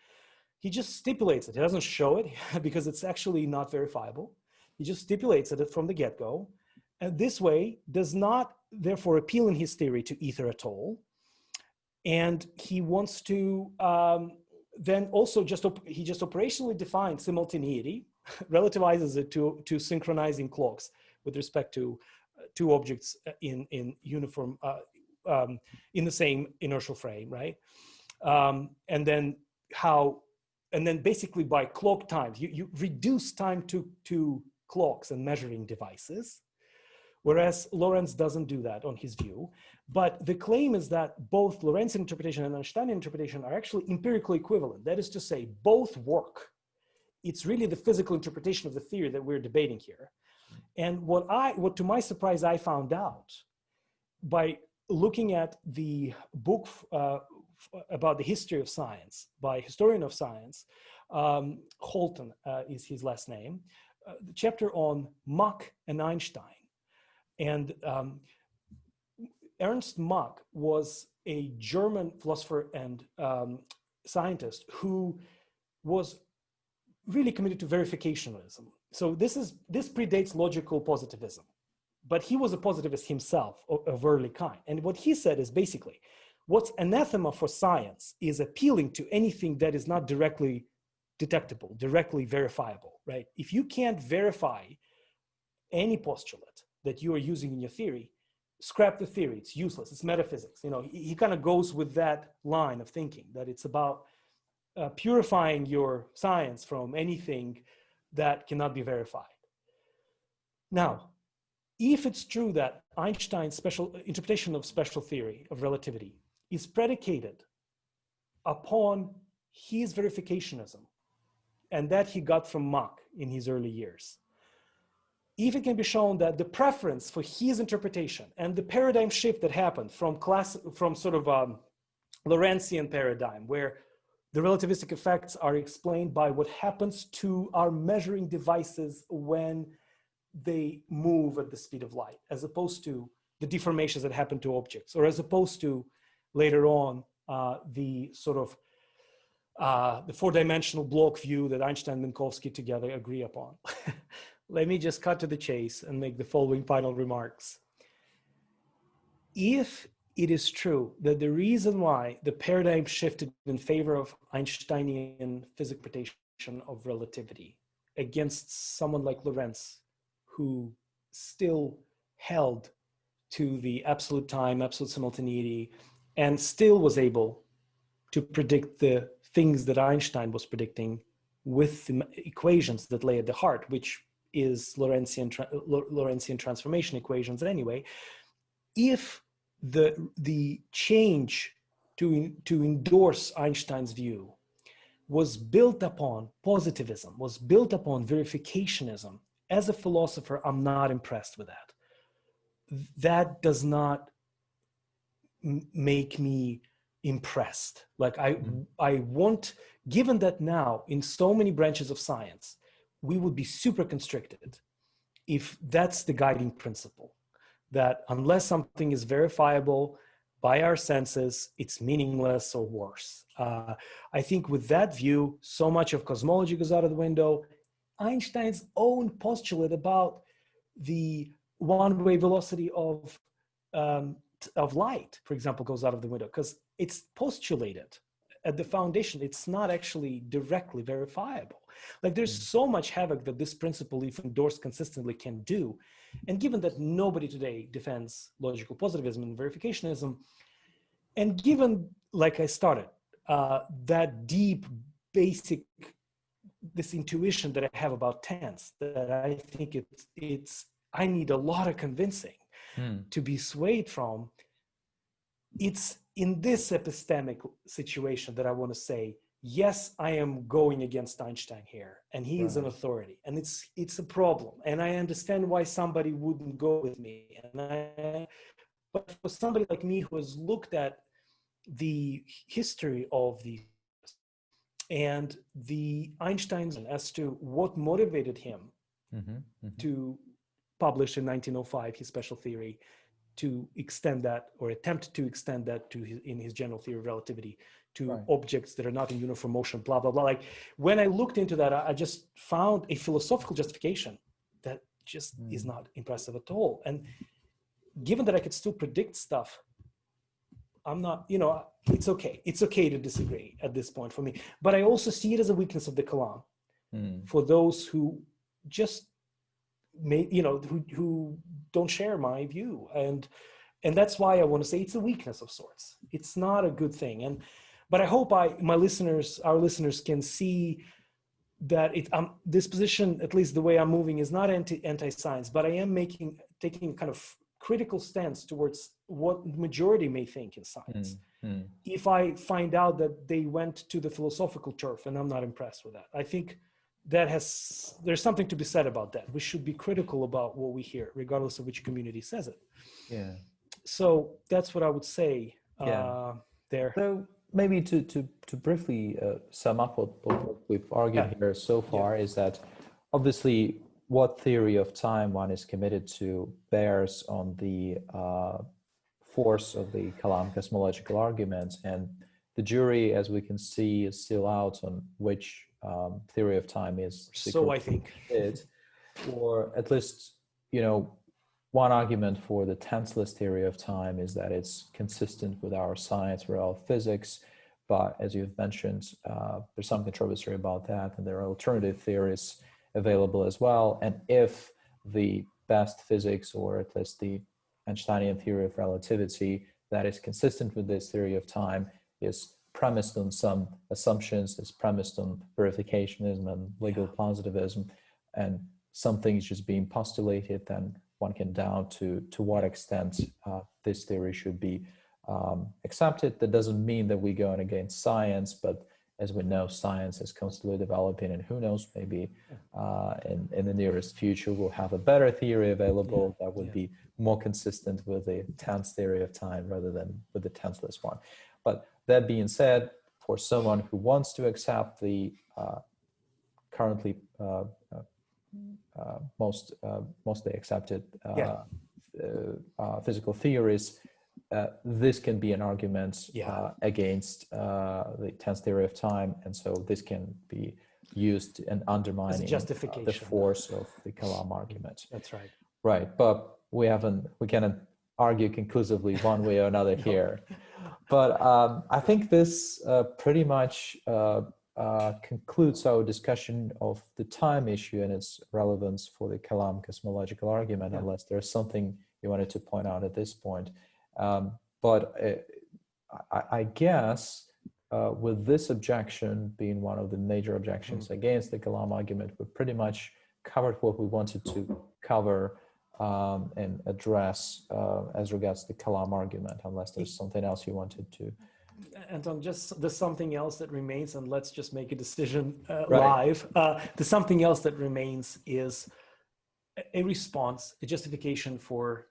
He just stipulates it. He doesn't show it because it's actually not verifiable. He just stipulates it from the get-go. And this way does not, therefore, appeal in his theory to ether at all. And he wants to then also he just operationally defines simultaneity, relativizes it to synchronizing clocks with respect to two objects in uniform, in the same inertial frame, right? And then basically by clock times, you reduce time to clocks and measuring devices, whereas Lorentz doesn't do that on his view. But the claim is that both Lorentzian interpretation and Einsteinian interpretation are actually empirically equivalent. That is to say, both work. It's really the physical interpretation of the theory that we're debating here. And what to my surprise, I found out by looking at the book about the history of science by a historian of science, Holton is his last name, the chapter on Mach and Einstein. And Ernst Mach was a German philosopher and scientist who was really committed to verificationism. So this predates logical positivism, but he was a positivist himself of early kind. And what he said is basically, what's anathema for science is appealing to anything that is not directly detectable, directly verifiable, right? If you can't verify any postulate that you are using in your theory, scrap the theory, it's useless, it's metaphysics. You know, he kind of goes with that line of thinking, that it's about purifying your science from anything that cannot be verified. Now, if it's true that Einstein's special interpretation of special theory of relativity is predicated upon his verificationism, and that he got from Mach in his early years, if it can be shown that the preference for his interpretation and the paradigm shift that happened from sort of Lorentzian paradigm, where the relativistic effects are explained by what happens to our measuring devices when they move at the speed of light, as opposed to the deformations that happen to objects, or as opposed to later on the sort of the four-dimensional block view that Einstein and Minkowski together agree upon. Let me just cut to the chase and make the following final remarks. If it is true that the reason why the paradigm shifted in favor of Einsteinian physics-interpretation of relativity against someone like Lorentz, who still held to the absolute time, absolute simultaneity, and still was able to predict the things that Einstein was predicting with the equations that lay at the heart, which is Lorentzian transformation equations anyway. If the change to endorse Einstein's view was built upon positivism, was built upon verificationism, as a philosopher, I'm not impressed with that. That does not make me impressed. Like I want, given that now in so many branches of science, we would be super constricted if that's the guiding principle, that unless something is verifiable by our senses, it's meaningless or worse. I think with that view, so much of cosmology goes out of the window. Einstein's own postulate about the one-way velocity of light, for example, goes out of the window because it's postulated at the foundation. It's not actually directly verifiable. Like there's so much havoc that this principle, if endorsed consistently, can do. And given that nobody today defends logical positivism and verificationism, and given, like I started, that deep, basic, this intuition that I have about tense, that I think I need a lot of convincing to be swayed from. It's in this epistemic situation that I want to say, yes, I am going against Einstein here, and he is an authority, and it's a problem, and I understand why somebody wouldn't go with me. But for somebody like me who has looked at the history of the and the Einstein's as to what motivated him to publish in 1905 his special theory, to extend that or attempt to extend that to in his general theory of relativity to objects that are not in uniform motion, blah, blah, blah. Like when I looked into that, I just found a philosophical justification that just is not impressive at all. And given that I could still predict stuff, I'm not, it's okay. It's okay to disagree at this point for me. But I also see it as a weakness of the Kalam for those who just who don't share my view. And that's why I want to say it's a weakness of sorts. It's not a good thing. But I hope our listeners can see that this position, at least the way I'm moving, is not anti-science, but I am taking kind of critical stance towards what the majority may think in science. If I find out that they went to the philosophical turf, and I'm not impressed with that, I think there's something to be said about that. We should be critical about what we hear, regardless of which community says it. Yeah. So that's what I would say there. So maybe to briefly sum up what we've argued here so far is that obviously what theory of time one is committed to bears on the force of the Kalam Cosmological Argument, and the jury, as we can see, is still out on which theory of time is. So I think it, or at least, one argument for the tenseless theory of time is that it's consistent with our science, real physics. But as you've mentioned, there's some controversy about that, and there are alternative theories available as well. And if the best physics, or at least the Einsteinian theory of relativity that is consistent with this theory of time, is premised on some assumptions, is premised on verificationism and legal positivism, and something is just being postulated, then one can doubt to what extent this theory should be accepted. That doesn't mean that we're going against science, but as we know, science is constantly developing, and who knows, maybe in the nearest future we'll have a better theory available that would be more consistent with the tense theory of time rather than with the tenseless one. But that being said, for someone who wants to accept the currently mostly accepted physical theories, this can be an argument against the tense theory of time, and so this can be used in undermining the force of the Kalam argument. That's right. Right, but we cannot argue conclusively one way or another here. But I think this pretty much concludes our discussion of the time issue and its relevance for the Kalam cosmological argument, unless there's something you wanted to point out at this point. But I guess with this objection being one of the major objections against the Kalam argument, we pretty much covered what we wanted to cover and address as regards the Kalam argument, unless there's something else you wanted to. Anton, just there's something else that remains, and let's just make a decision live. The something else that remains is a response, a justification for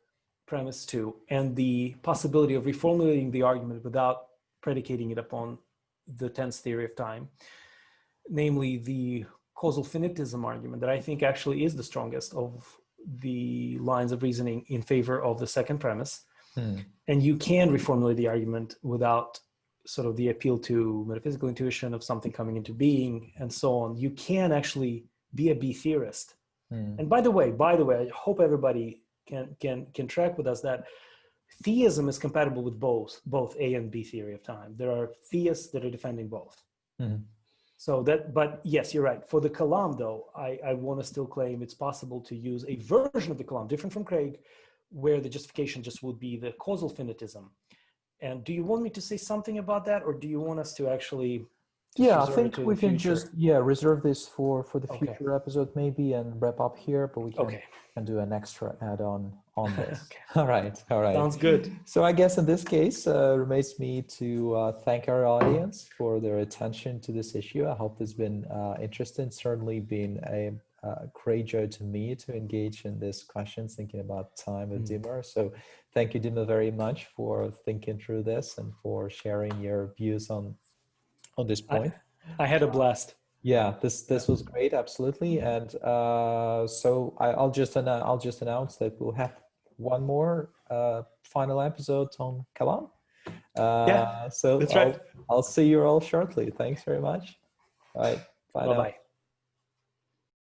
premise 2, and the possibility of reformulating the argument without predicating it upon the tense theory of time, namely the causal finitism argument that I think actually is the strongest of the lines of reasoning in favor of the second premise. And you can reformulate the argument without sort of the appeal to metaphysical intuition of something coming into being and so on. You can actually be a B theorist. And by the way, I hope everybody can track with us that theism is compatible with both A and B theory of time. There are theists that are defending both. So that, but yes, you're right. For the Kalam, though, I want to still claim it's possible to use a version of the Kalam, different from Craig, where the justification just would be the causal finitism. And do you want me to say something about that, or do you want us to actually? I think we can just reserve this for the future episode maybe and wrap up here, but we can do an extra add-on on this. All right. Sounds good. So I guess in this case, remains me to thank our audience for their attention to this issue. I hope it's been interesting. Certainly been a great joy to me to engage in these questions, thinking about time with Dima. So thank you, Dima, very much for thinking through this and for sharing your views on this point. I had a blast. Yeah, this was great, absolutely. And so I'll just announce that we'll have one more final episode on Kalam. So that's right. I'll see you all shortly. Thanks very much. All right. Bye. Bye-bye.